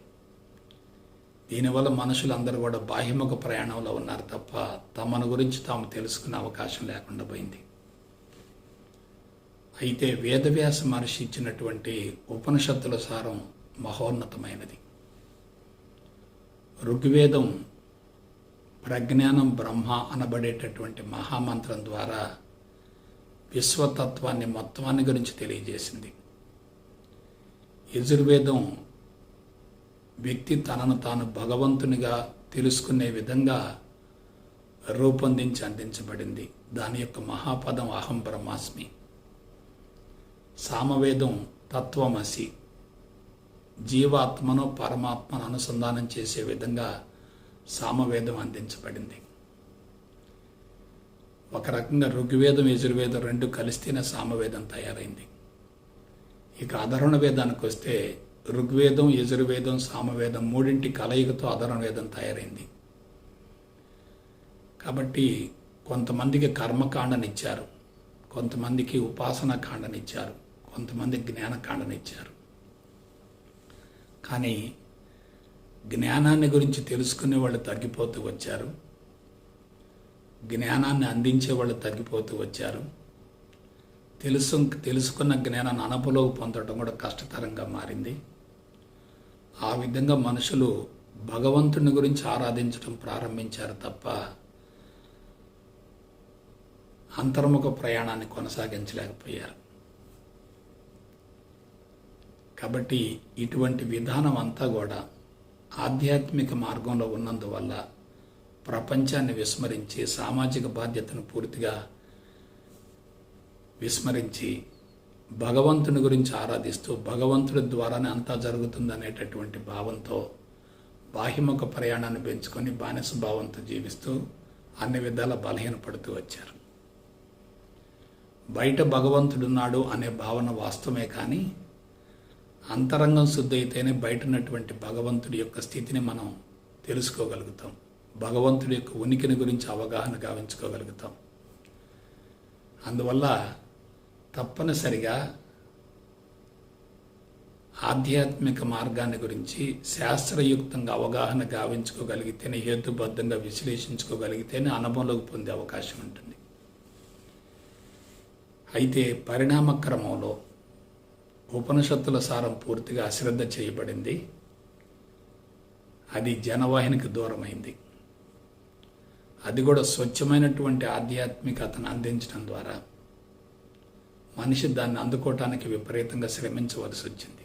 దీనివల్ల మనుషులందరూ కూడా బాహ్యముఖ ప్రయాణంలో ఉన్నారు తప్ప తమను గురించి తాము తెలుసుకునే అవకాశం లేకుండా పోయింది. అయితే వేదవ్యాస మహర్షి ఇచ్చినటువంటి ఉపనిషత్తుల సారం మహోన్నతమైనది. ఋగ్వేదం ప్రజ్ఞానం బ్రహ్మ అనబడేటటువంటి మహామంత్రం ద్వారా విశ్వతత్వాన్ని మొత్తాన్ని గురించి తెలియజేసింది. యజుర్వేదం వ్యక్తి తనను తాను భగవంతునిగా తెలుసుకునే విధంగా రూపొందించి అందించబడింది. దాని యొక్క మహాపదం అహం బ్రహ్మాస్మి. సామవేదం తత్వమసి, జీవాత్మను పరమాత్మను అనుసంధానం చేసే విధంగా సామవేదం అందించబడింది. ఒక రకంగా ఋగ్వేదం, యజుర్వేదం రెండు కలిస్తేనే సామవేదం తయారైంది. ఇక అధర్వణ వేదానికి వస్తే ఋగ్వేదం, యజుర్వేదం, సామవేదం మూడింటి కలయికతో అధర్వణ వేదం తయారైంది. కాబట్టి కొంతమందికి కర్మకాండనిచ్చారు, కొంతమందికి ఉపాసన కాండనిచ్చారు, కొంతమంది జ్ఞానకాండనిచ్చారు. కానీ జ్ఞానాన్ని గురించి తెలుసుకునే వాళ్ళు తగ్గిపోతూ వచ్చారు, జ్ఞానాన్ని అందించే వాళ్ళు తగ్గిపోతూ వచ్చారు. తెలుసుకున్న జ్ఞానాన్ని అనుభవం పొందడం కూడా కష్టతరంగా మారింది. ఆ విధంగా మనుషులు భగవంతుని గురించి ఆరాధించడం ప్రారంభించారు తప్ప అంతర్ముఖ ప్రయాణాన్ని కొనసాగించలేకపోయారు. కాబట్టి ఇటువంటి విధానం అంతా కూడా ఆధ్యాత్మిక మార్గంలో ఉన్నందువల్ల ప్రపంచాన్ని విస్మరించి, సామాజిక బాధ్యతను పూర్తిగా విస్మరించి, భగవంతుని గురించి ఆరాధిస్తూ భగవంతుడి ద్వారానే అంతా జరుగుతుందనేటటువంటి భావంతో బాహ్యముఖ ప్రయాణాన్ని పెంచుకొని బానిస భావంతో జీవిస్తూ అన్ని విధాల బలహీనపడుతూ వచ్చారు. బయట భగవంతుడున్నాడు అనే భావన వాస్తవమే, కానీ అంతరంగం శుద్ధి అయితేనే బయట ఉన్నటువంటి భగవంతుడి యొక్క స్థితిని మనం తెలుసుకోగలుగుతాం, భగవంతుడి యొక్క ఉనికిని గురించి అవగాహన గావించుకోగలుగుతాం. అందువల్ల తప్పనిసరిగా ఆధ్యాత్మిక మార్గాన్ని గురించి శాస్త్రయుక్తంగా అవగాహన గావించుకోగలిగితేనే, హేతుబద్ధంగా విశ్లేషించుకోగలిగితేనే అనుభవంలోకి పొందే అవకాశం ఉంటుంది. అయితే పరిణామ క్రమంలో ఉపనిషత్తుల సారం పూర్తిగా అశ్రద్ధ చేయబడింది. అది జనవాహినికి దూరమైంది. అది కూడా స్వచ్ఛమైనటువంటి ఆధ్యాత్మికతను అందించడం ద్వారా మనిషి దాన్ని అందుకోవటానికి విపరీతంగా శ్రమించవలసి వచ్చింది.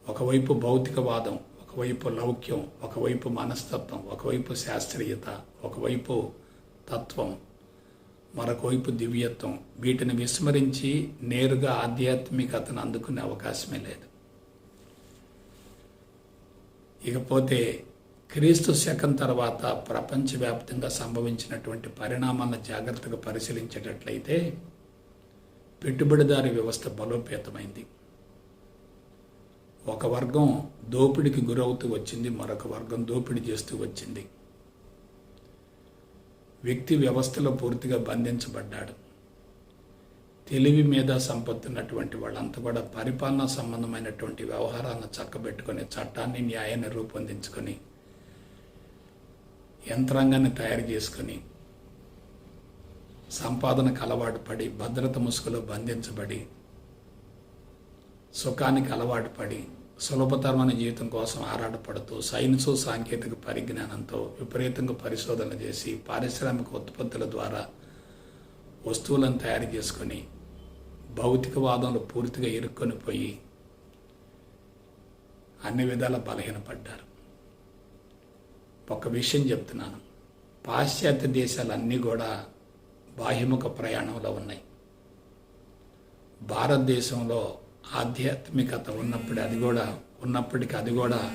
ఒకవైపు భౌతికవాదం, ఒకవైపు లౌక్యం, ఒకవైపు మనస్తత్వం, ఒకవైపు శాస్త్రీయత, ఒకవైపు తత్వం, మరొకవైపు దివ్యత్వం. వీటిని విస్మరించి నేరుగా ఆధ్యాత్మికతను అందుకునే అవకాశమే లేదు. ఇకపోతే క్రీస్తు శకం తర్వాత ప్రపంచవ్యాప్తంగా సంభవించినటువంటి పరిణామాలను జాగ్రత్తగా పరిశీలించేటట్లయితే పెట్టుబడిదారీ వ్యవస్థ బలోపేతమైంది. ఒక వర్గం దోపిడికి గురవుతూ వచ్చింది, మరొక వర్గం దోపిడీ చేస్తూ వచ్చింది. వ్యక్తి వ్యవస్థలో పూర్తిగా బంధించబడ్డాడు. తెలివి మీద సంపత్తి ఉన్నటువంటి వాళ్ళంతా కూడా పరిపాలనా సంబంధమైనటువంటి వ్యవహారాలను చక్కబెట్టుకొని చట్టాన్ని, న్యాయాన్ని రూపొందించుకొని యంత్రాంగాన్ని తయారు చేసుకొని సంపాదనకు అలవాటు పడి, భద్రత ముసుగులో బంధించబడి, సుఖానికి అలవాటు పడి, సులభతరమైన జీవితం కోసం ఆరాటపడుతూ సైన్సు సాంకేతిక పరిజ్ఞానంతో విపరీతంగా పరిశోధన చేసి పారిశ్రామిక ఉత్పత్తుల ద్వారా వస్తువులను తయారు చేసుకొని భౌతికవాదంలో పూర్తిగా ఇరుక్కొని పోయి అన్ని విధాల బలహీనపడ్డారు. ఒక విషయం చెప్తున్నాను, పాశ్చాత్య దేశాలన్నీ కూడా బాహ్యముఖ ప్రయాణంలో ఉన్నాయి. భారతదేశంలో ఆధ్యాత్మికత ఉన్నప్పటికీ అది కూడా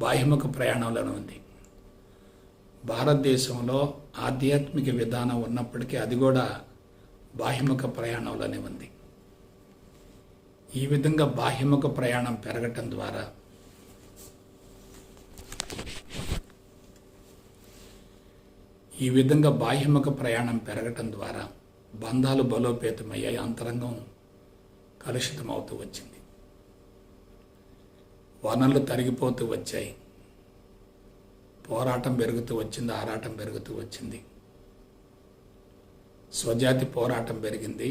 బాహ్యముఖ ప్రయాణంలోనే ఉంది. భారతదేశంలో ఆధ్యాత్మిక విధానం ఉన్నప్పటికీ అది కూడా బాహ్యముఖ ప్రయాణంలోనే ఉంది. ఈ విధంగా బాహ్యముఖ ప్రయాణం పెరగటం ద్వారా బంధాలు బలోపేతమయ్యాయి, అంతరంగం కలుషితమవుతూ వచ్చింది. వనరులు తరిగిపోతూ వచ్చాయి, పోరాటం పెరుగుతూ వచ్చింది, ఆరాటం పెరుగుతూ వచ్చింది. స్వజాతి పోరాటం పెరిగింది,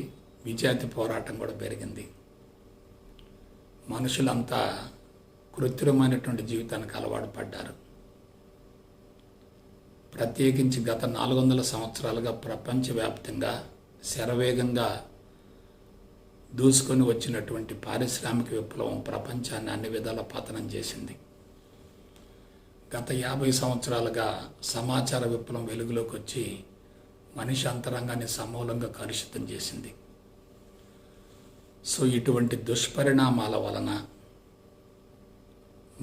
విజాతి పోరాటం కూడా పెరిగింది. మనుషులంతా కృత్రిమమైనటువంటి జీవితానికి అలవాటు పడ్డారు. ప్రత్యేకించి గత 400 సంవత్సరాలుగా ప్రపంచవ్యాప్తంగా శరవేగంగా దూసుకొని వచ్చినటువంటి పారిశ్రామిక విప్లవం ప్రపంచాన్ని అన్ని విధాల పతనం చేసింది. గత 50 సంవత్సరాలుగా సమాచార విప్లవం వెలుగులోకి వచ్చి మనిషి అంతరంగాన్ని సమూలంగా కలుషితం చేసింది. సో ఇటువంటి దుష్పరిణామాల వలన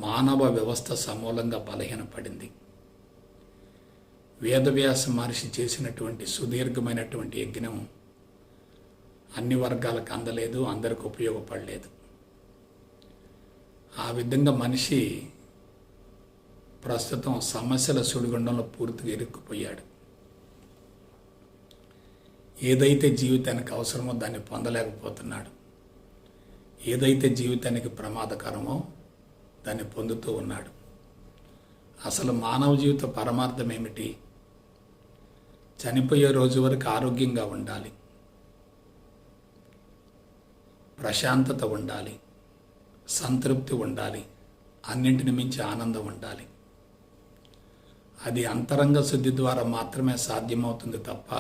మానవ వ్యవస్థ సమూలంగా బలహీనపడింది. వేదవ్యాస మహర్షి చేసినటువంటి సుదీర్ఘమైనటువంటి యజ్ఞం అన్ని వర్గాలకు అందలేదు, అందరికి ఉపయోగపడలేదు. ఆ విధంగా మనిషి ప్రస్తుతం సమస్యల సుడిగుండంలో పూర్తిగా ఇరుక్కుపోయాడు. ఏదైతే జీవితానికి అవసరమో దాన్ని పొందలేకపోతున్నాడు. ఏదైతే జీవితానికి ప్రమాదకరమో దాన్ని పొందుతూ ఉన్నాడు. అసలు మానవ జీవిత పరమార్థం ఏమిటి? చనిపోయే రోజు వరకు ఆరోగ్యంగా ఉండాలి, ప్రశాంతత ఉండాలి, సంతృప్తి ఉండాలి, అన్నింటిని మించి ఆనందం ఉండాలి. అది అంతరంగ శుద్ధి ద్వారా మాత్రమే సాధ్యమవుతుంది తప్ప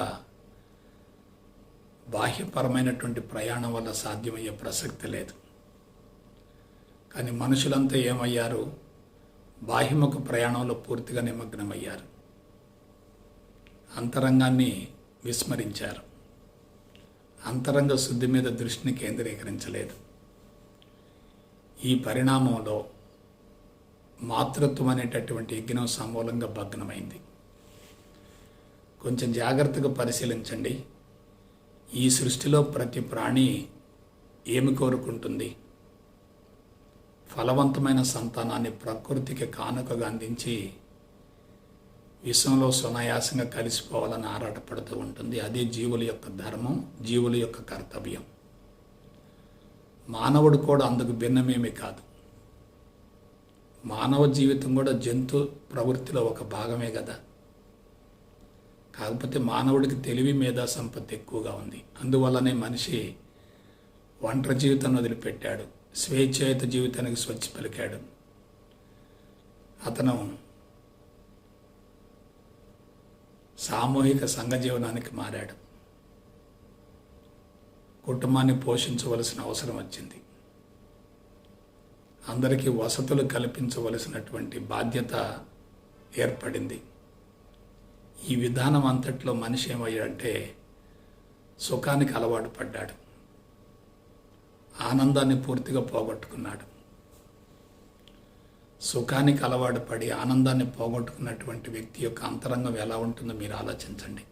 బాహ్యపరమైనటువంటి ప్రయాణం వల్ల సాధ్యమయ్యే ప్రసక్తి లేదు. కానీ మనుషులంతా ఏమయ్యారు? బాహ్యముఖ ప్రయాణంలో పూర్తిగా నిమగ్నమయ్యారు. అంతరంగాన్ని విస్మరించారు. అంతరంగ శుద్ధి మీద దృష్టిని కేంద్రీకరించలేదు. ఈ పరిణామంలో మాతృత్వం అనేటటువంటి యజ్ఞం సమూలంగా భగ్నమైంది. కొంచెం జాగ్రత్తగా పరిశీలించండి. ఈ సృష్టిలో ప్రతి ప్రాణి ఏమి కోరుకుంటుంది? ఫలవంతమైన సంతానాన్ని ప్రకృతికి కానుకగా అందించి విశ్వంలో సునాయాసంగా కలిసిపోవాలని ఆరాటపడుతూ ఉంటుంది. అదే జీవుల యొక్క ధర్మం, జీవుల యొక్క కర్తవ్యం. మానవుడు కూడా అందుకు భిన్నమేమీ కాదు. మానవ జీవితం కూడా జంతు ప్రవృత్తిలో ఒక భాగమే కదా. కాకపోతే మానవుడికి తెలివి మేధా సంపత్తి ఎక్కువగా ఉంది. అందువల్లనే మనిషి ఒంటరి జీవితాన్ని వదిలిపెట్టాడు, స్వేచ్ఛాయుత జీవితానికి స్వచ్ఛ పలికాడు. అతను సామూహిక సంఘ జీవనానికి మారాడు. కుటుంబాన్ని పోషించవలసిన అవసరం వచ్చింది. అందరికీ వసతులు కల్పించవలసినటువంటి బాధ్యత ఏర్పడింది. ఈ విధానం అంతట్లో మనిషి ఏమయ్యాడంటే సుఖానికి అలవాటు పడ్డాడు, ఆనందాన్ని పూర్తిగా పోగొట్టుకున్నాడు. సుఖానికి అలవాటు పడి ఆనందాన్ని పోగొట్టుకున్నటువంటి వ్యక్తి యొక్క అంతరంగం ఎలా ఉంటుందో మీరు ఆలోచించండి.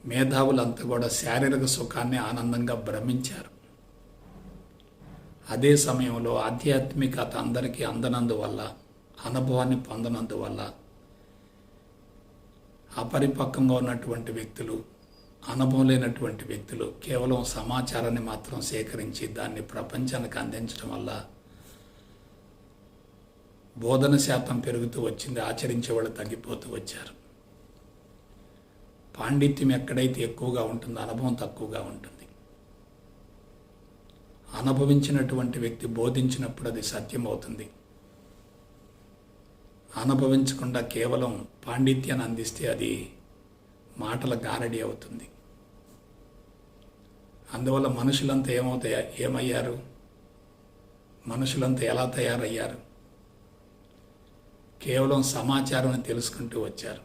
మేధావులంతా కూడా శారీరక సుఖాన్ని ఆనందంగా భ్రమించారు. అదే సమయంలో ఆధ్యాత్మికత అందరికీ అందనందువల్ల, అనుభవాన్ని పొందనందువల్ల అపరిపక్వంగా ఉన్నటువంటి వ్యక్తులు, అనుభవం లేనటువంటి వ్యక్తులు కేవలం సమాచారాన్ని మాత్రం సేకరించి దాన్ని ప్రపంచానికి అందించడం వల్ల బోధన శాతం పెరుగుతూ వచ్చింది, ఆచరించే వాళ్ళు తగ్గిపోతూ వచ్చారు. పాండిత్యం ఎక్కడైతే ఎక్కువగా ఉంటుందో అనుభవం తక్కువగా ఉంటుంది. అనుభవించినటువంటి వ్యక్తి బోధించినప్పుడు అది సత్యం అవుతుంది. అనుభవించకుండా కేవలం పాండిత్యాన్ని అందిస్తే అది మాటల గారడి అవుతుంది. అందువల్ల మనుషులంతా ఏమయ్యారు? మనుషులంతా ఎలా తయారయ్యారు? కేవలం సమాచారాన్ని తెలుసుకుంటూ వచ్చారు.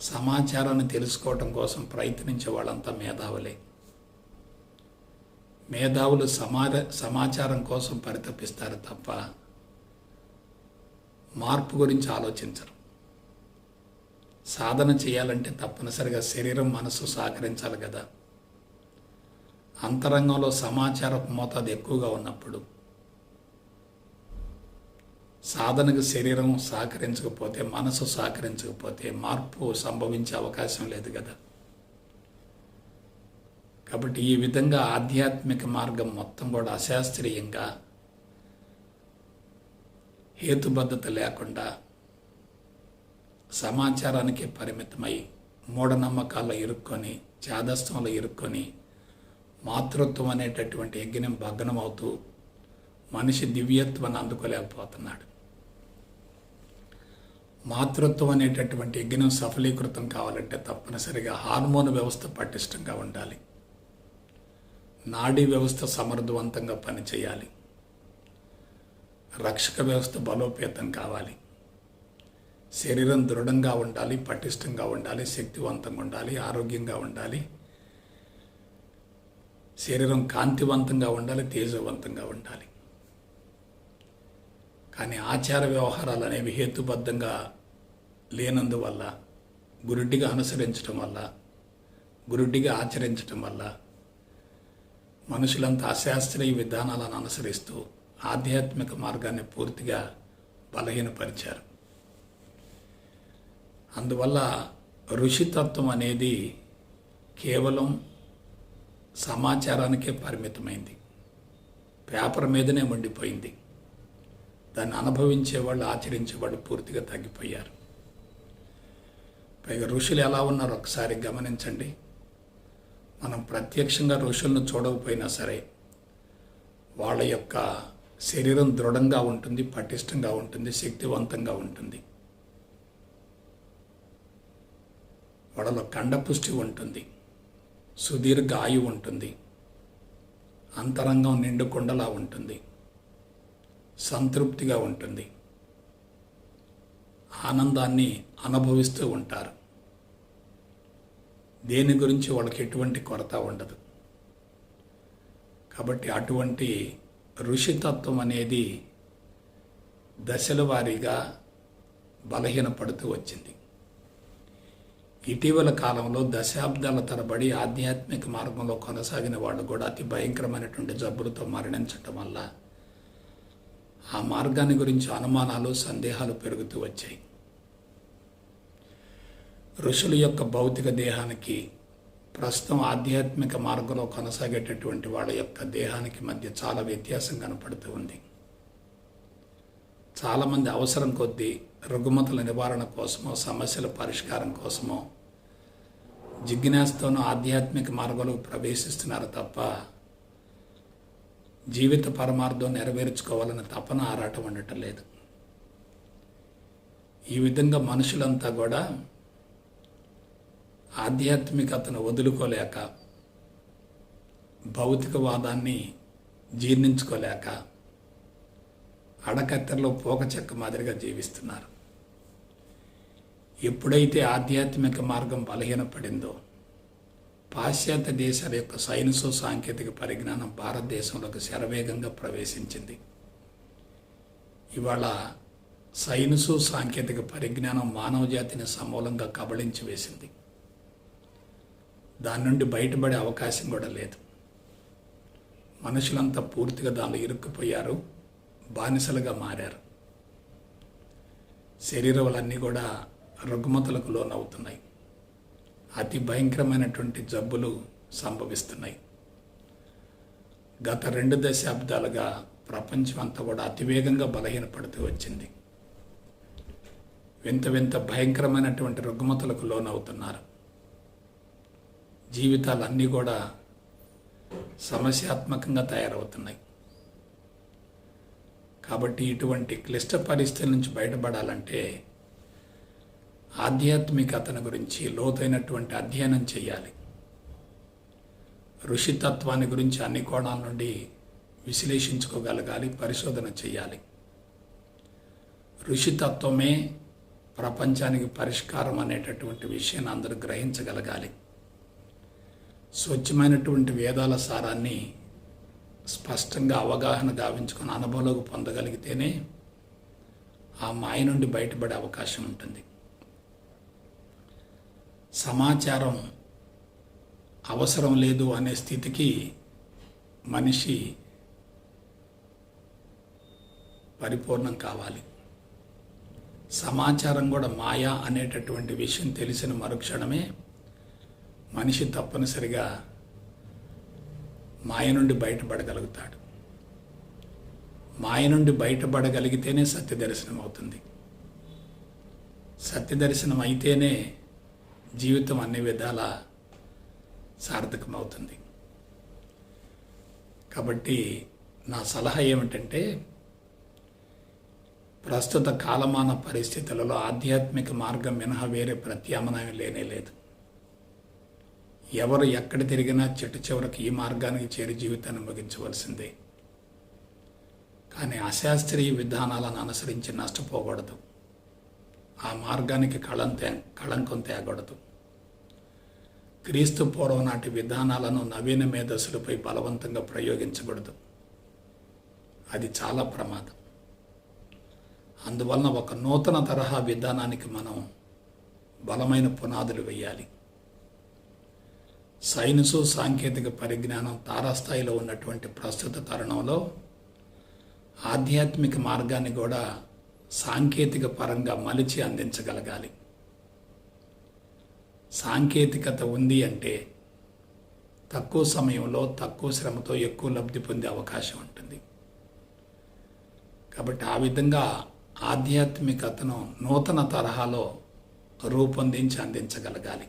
సమాచారాన్ని తెలుసుకోవటం కోసం ప్రయత్నించే వాళ్ళంతా మేధావులే. మేధావులు సమాచారం కోసం పరితపిస్తారు తప్ప మార్పు గురించి ఆలోచించరు. సాధన చేయాలంటే తప్పనిసరిగా శరీరం, మనసు సహకరించాలి కదా. అంతరంగంలో సమాచారపు మోతాదు ఎక్కువగా ఉన్నప్పుడు సాధనకు శరీరం సహకరించకపోతే, మనసు సహకరించకపోతే మార్పు సంభవించే అవకాశం లేదు కదా. కాబట్టి ఈ విధంగా ఆధ్యాత్మిక మార్గం మొత్తం కూడా అశాస్త్రీయంగా, హేతుబద్ధత లేకుండా, సమాచారానికి పరిమితమై, మూఢనమ్మకాల్లో ఇరుక్కొని, చాదస్తంలో ఇరుక్కొని, మాతృత్వం అనేటటువంటి యజ్ఞం భగ్నమవుతూ మనిషి దివ్యత్వాన్ని అందుకోలేకపోతున్నాడు. మాతృత్వం అనేటటువంటి యజ్ఞం సఫలీకృతం కావాలంటే తప్పనిసరిగా హార్మోన్ వ్యవస్థ పటిష్టంగా ఉండాలి, నాడీ వ్యవస్థ సమర్థవంతంగా పనిచేయాలి, రక్షక వ్యవస్థ బలోపేతం కావాలి, శరీరం దృఢంగా ఉండాలి, పటిష్టంగా ఉండాలి, శక్తివంతంగా ఉండాలి, ఆరోగ్యంగా ఉండాలి, శరీరం కాంతివంతంగా ఉండాలి, తేజవంతంగా ఉండాలి. కానీ ఆచార వ్యవహారాలు అనేవి హేతుబద్ధంగా లేనందువల్ల, గురుడిగా అనుసరించడం వల్ల, గురుడిగా ఆచరించడం వల్ల మనుషులంతా అశాస్త్రీయ విధానాలను అనుసరిస్తూ ఆధ్యాత్మిక మార్గాన్ని పూర్తిగా బలహీనపరిచారు. అందువల్ల ఋషితత్వం అనేది కేవలం సమాచారానికే పరిమితమైంది, పేపర్ మీదనే ఉండిపోయింది. దాన్ని అనుభవించేవాళ్ళు, ఆచరించేవాళ్ళు పూర్తిగా తగ్గిపోయారు. పైగా ఋషులు ఎలా ఉన్నారో ఒకసారి గమనించండి. మనం ప్రత్యక్షంగా ఋషులను చూడకపోయినా సరే వాళ్ళ యొక్క శరీరం దృఢంగా ఉంటుంది, పటిష్టంగా ఉంటుంది, శక్తివంతంగా ఉంటుంది. వాళ్ళలో కండపుష్టి ఉంటుంది, సుదీర్ఘ ఆయువు ఉంటుంది, అంతరంగం నిండుకొండలా ఉంటుంది, సంతృప్తిగా ఉంటుంది, ఆనందాన్ని అనుభవిస్తూ ఉంటారు. దేని గురించి వాళ్ళకి ఎటువంటి కొరత ఉండదు. కాబట్టి అటువంటి ఋషితత్వం అనేది దశల వారీగా బలహీనపడుతూ వచ్చింది. ఇటీవల కాలంలో దశాబ్దాల తరబడి ఆధ్యాత్మిక మార్గంలో కొనసాగిన వాళ్ళు కూడా అతి భయంకరమైనటువంటి జబ్బులతో మరణించటం వల్ల ఆ మార్గాన్ని గురించి అనుమానాలు, సందేహాలు పెరుగుతూ వచ్చాయి. ఋషుల యొక్క భౌతిక దేహానికి ప్రస్తుతం ఆధ్యాత్మిక మార్గంలో కొనసాగేటటువంటి వాళ్ళ యొక్క దేహానికి మధ్య చాలా వ్యత్యాసం కనపడుతూ ఉంది. చాలామంది అవసరం కొద్దీ రుగ్మతల నివారణ కోసమో సమస్యల పరిష్కారం కోసమో జిజ్ఞాసతోనూ ఆధ్యాత్మిక మార్గంలో ప్రవేశిస్తున్నారు తప్ప జీవిత పరమార్థం నెరవేర్చుకోవాలన్న తపన ఆరాటం ఉండటం లేదు. ఈ విధంగా మనుషులంతా కూడా ఆధ్యాత్మికతను వదులుకోలేక, భౌతికవాదాన్ని జీర్ణించుకోలేక అడకత్తెరలో పోక చెక్క మాదిరిగా జీవిస్తున్నారు. ఎప్పుడైతే ఆధ్యాత్మిక మార్గం బలహీనపడిందో పాశ్చాత్య దేశాల యొక్క సైన్సు సాంకేతిక పరిజ్ఞానం భారతదేశంలోకి శరవేగంగా ప్రవేశించింది. ఇవాళ సైన్సు సాంకేతిక పరిజ్ఞానం మానవ జాతిని సమూలంగా కబళించి వేసింది. దాని నుండి బయటపడే అవకాశం కూడా లేదు. మనుషులంతా పూర్తిగా దానిలో ఇరుక్కుపోయారు, బానిసలుగా మారారు. శరీరాలన్నీ కూడా రుగ్మతలకు లోనవుతున్నాయి. అతి భయంకరమైనటువంటి జబ్బులు సంభవిస్తున్నాయి. గత 2 దశాబ్దాలుగా ప్రపంచం అంతా కూడా అతివేగంగా బలహీనపడుతూ వచ్చింది. వింత వింత భయంకరమైనటువంటి రుగ్మతలకు లోనవుతున్నారు. జీవితాలన్నీ కూడా సమస్యాత్మకంగా తయారవుతున్నాయి. కాబట్టి ఇటువంటి క్లిష్ట పరిస్థితుల నుంచి బయటపడాలంటే ఆధ్యాత్మికతను గురించి లోతైనటువంటి అధ్యయనం చేయాలి. ఋషితత్వాన్ని గురించి అన్ని కోణాల నుండి విశ్లేషించుకోగలగాలి, పరిశోధన చేయాలి. ఋషితత్వమే ప్రపంచానికి పరిష్కారం అనేటటువంటి విషయాన్ని అందరూ గ్రహించగలగాలి. స్వచ్ఛమైనటువంటి వేదాల సారాన్ని స్పష్టంగా అవగాహన గావించుకొని అనుభవంలోకి పొందగలిగితేనే ఆ మాయ నుండి బయటపడే అవకాశం ఉంటుంది. సమాచారం అవసరం లేదు అనే స్థితికి మనిషి పరిపూర్ణం కావాలి. సమాచారం కూడా మాయా అనేటటువంటి విషయం తెలిసిన మరుక్షణమే మనిషి తప్పనిసరిగా మాయ నుండి బయటపడగలుగుతాడు. మాయ నుండి బయటపడగలిగితేనే సత్య దర్శనం అవుతుంది. సత్య దర్శనం అయితేనే జీవితం అన్ని విధాల సార్థకమవుతుంది. కాబట్టి నా సలహా ఏమిటంటే, ప్రస్తుత కాలమాన పరిస్థితులలో ఆధ్యాత్మిక మార్గం మినహా వేరే ప్రత్యామ్నాయం లేనే లేదు. ఎవరు ఎక్కడ తిరిగినా చెట్టు చివరికి ఈ మార్గానికి చేరి జీవితాన్ని ముగించవలసిందే. కానీ అశాస్త్రీయ విధానాలను అనుసరించి నష్టపోకూడదు. ఆ మార్గానికి కళంకం తేకూడదు. క్రీస్తు పూర్వం నాటి విధానాలను నవీన మేధస్సులపై బలవంతంగా ప్రయోగించకూడదు. అది చాలా ప్రమాదం. అందువలన ఒక నూతన తరహా విధానానికి మనం బలమైన పునాదులు వేయాలి. సైన్సు సాంకేతిక పరిజ్ఞానం తారాస్థాయిలో ఉన్నటువంటి ప్రస్తుత తరుణంలో ఆధ్యాత్మిక మార్గాన్ని కూడా సాంకేతిక పరంగా మలిచి అందించగలగాలి. సాంకేతికత ఉంది అంటే తక్కువ సమయంలో తక్కువ శ్రమతో ఎక్కువ లబ్ధి పొందే అవకాశం ఉంటుంది. కాబట్టి ఆ విధంగా ఆధ్యాత్మికతను నూతన తరహాలో రూపొందించి అందించగలగాలి.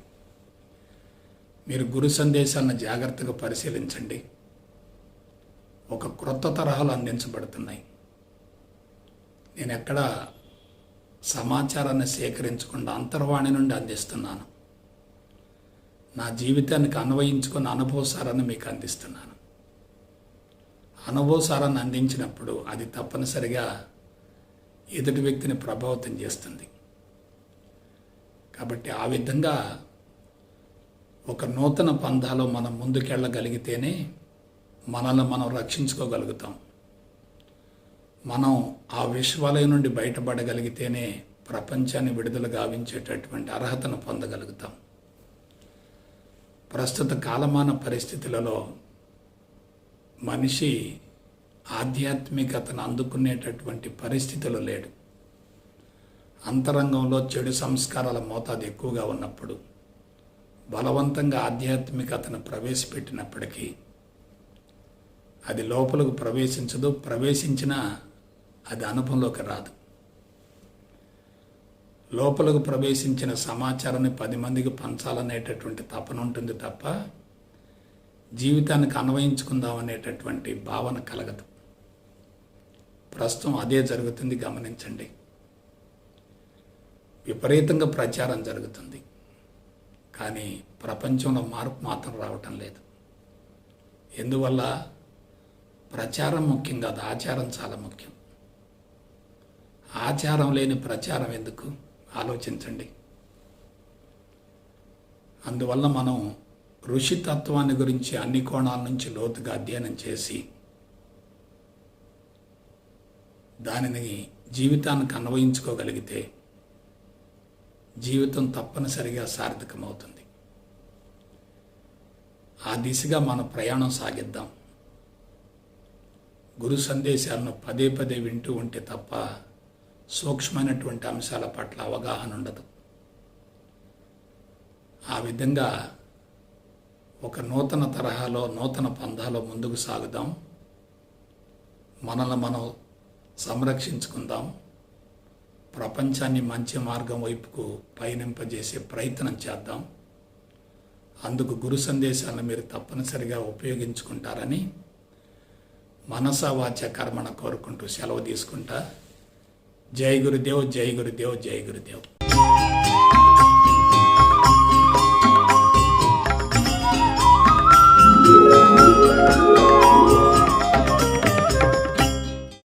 మీరు గురు సందేశాలను జాగ్రత్తగా పరిశీలించండి. ఒక క్రొత్త తరహాలో అందించబడుతున్నాయి. నేను ఎక్కడ సమాచారాన్ని సేకరించకుండా అంతర్వాణి నుండి అందిస్తున్నాను. నా జీవితానికి అన్వయించుకున్న అనుభవసారాన్ని మీకు అందిస్తున్నాను. అనుభవసారాన్ని అందించినప్పుడు అది తప్పనిసరిగా ఎదుటి వ్యక్తిని ప్రభావితం చేస్తుంది. కాబట్టి ఆ విధంగా ఒక నూతన పంథాలో మనం ముందుకెళ్ళగలిగితేనే మనల్ని మనం రక్షించుకోగలుగుతాం. మనం ఆ విశ్వాలయం నుండి బయటపడగలిగితేనే ప్రపంచాన్ని విడుదల గావించేటటువంటి అర్హతను పొందగలుగుతాం. ప్రస్తుత కాలమాన పరిస్థితులలో మనిషి ఆధ్యాత్మికతను అందుకునేటటువంటి పరిస్థితులు లేడు. అంతరంగంలో చెడు సంస్కారాల మోతాదు ఎక్కువగా ఉన్నప్పుడు బలవంతంగా ఆధ్యాత్మికతను ప్రవేశపెట్టినప్పటికీ అది లోపలకు ప్రవేశించదు. ప్రవేశించినా అది అనుభవంలోకి రాదు. లోపలకు ప్రవేశించిన సమాచారాన్ని 10 మందికి పంచాలనేటటువంటి తపన ఉంటుంది తప్ప జీవితానికి అన్వయించుకుందాం అనేటటువంటి భావన కలగదు. ప్రస్తుతం అదే జరుగుతుంది, గమనించండి. విపరీతంగా ప్రచారం జరుగుతుంది, కానీ ప్రపంచంలో మార్పు మాత్రం రావటం లేదు. ఎందువల్ల? ప్రచారం ముఖ్యం కాదు, ఆచారం చాలా ముఖ్యం. ఆచారం లేని ప్రచారం ఎందుకు? ఆలోచించండి. అందువల్ల మనం ఋషితత్వాన్ని గురించి అన్ని కోణాల నుంచి లోతుగా అధ్యయనం చేసి దానిని జీవితానికి అన్వయించుకోగలిగితే జీవితం తప్పనిసరిగా సార్థకమవుతుంది. ఆ దిశగా మన ప్రయాణం సాగిద్దాం. గురు సందేశాలను పదే పదే వింటూ ఉంటే తప్ప సూక్ష్మమైనటువంటి అంశాల పట్ల అవగాహన ఉండదు. ఆ విధంగా ఒక నూతన తరహాలో, నూతన పంథాలో ముందుకు సాగుదాం. మనల్ని మనం సంరక్షించుకుందాం. ప్రపంచాన్ని మంచి మార్గం వైపుకు పయనింపజేసే ప్రయత్నం చేద్దాం. అందుకు గురు సందేశాలను మీరు తప్పనిసరిగా ఉపయోగించుకుంటారని మనసా వాచ కర్మణ కోరుకుంటూ సెలవు తీసుకుంటా. జై గురుదేవ్, జై గురుదేవ్, జై గురుదేవ్.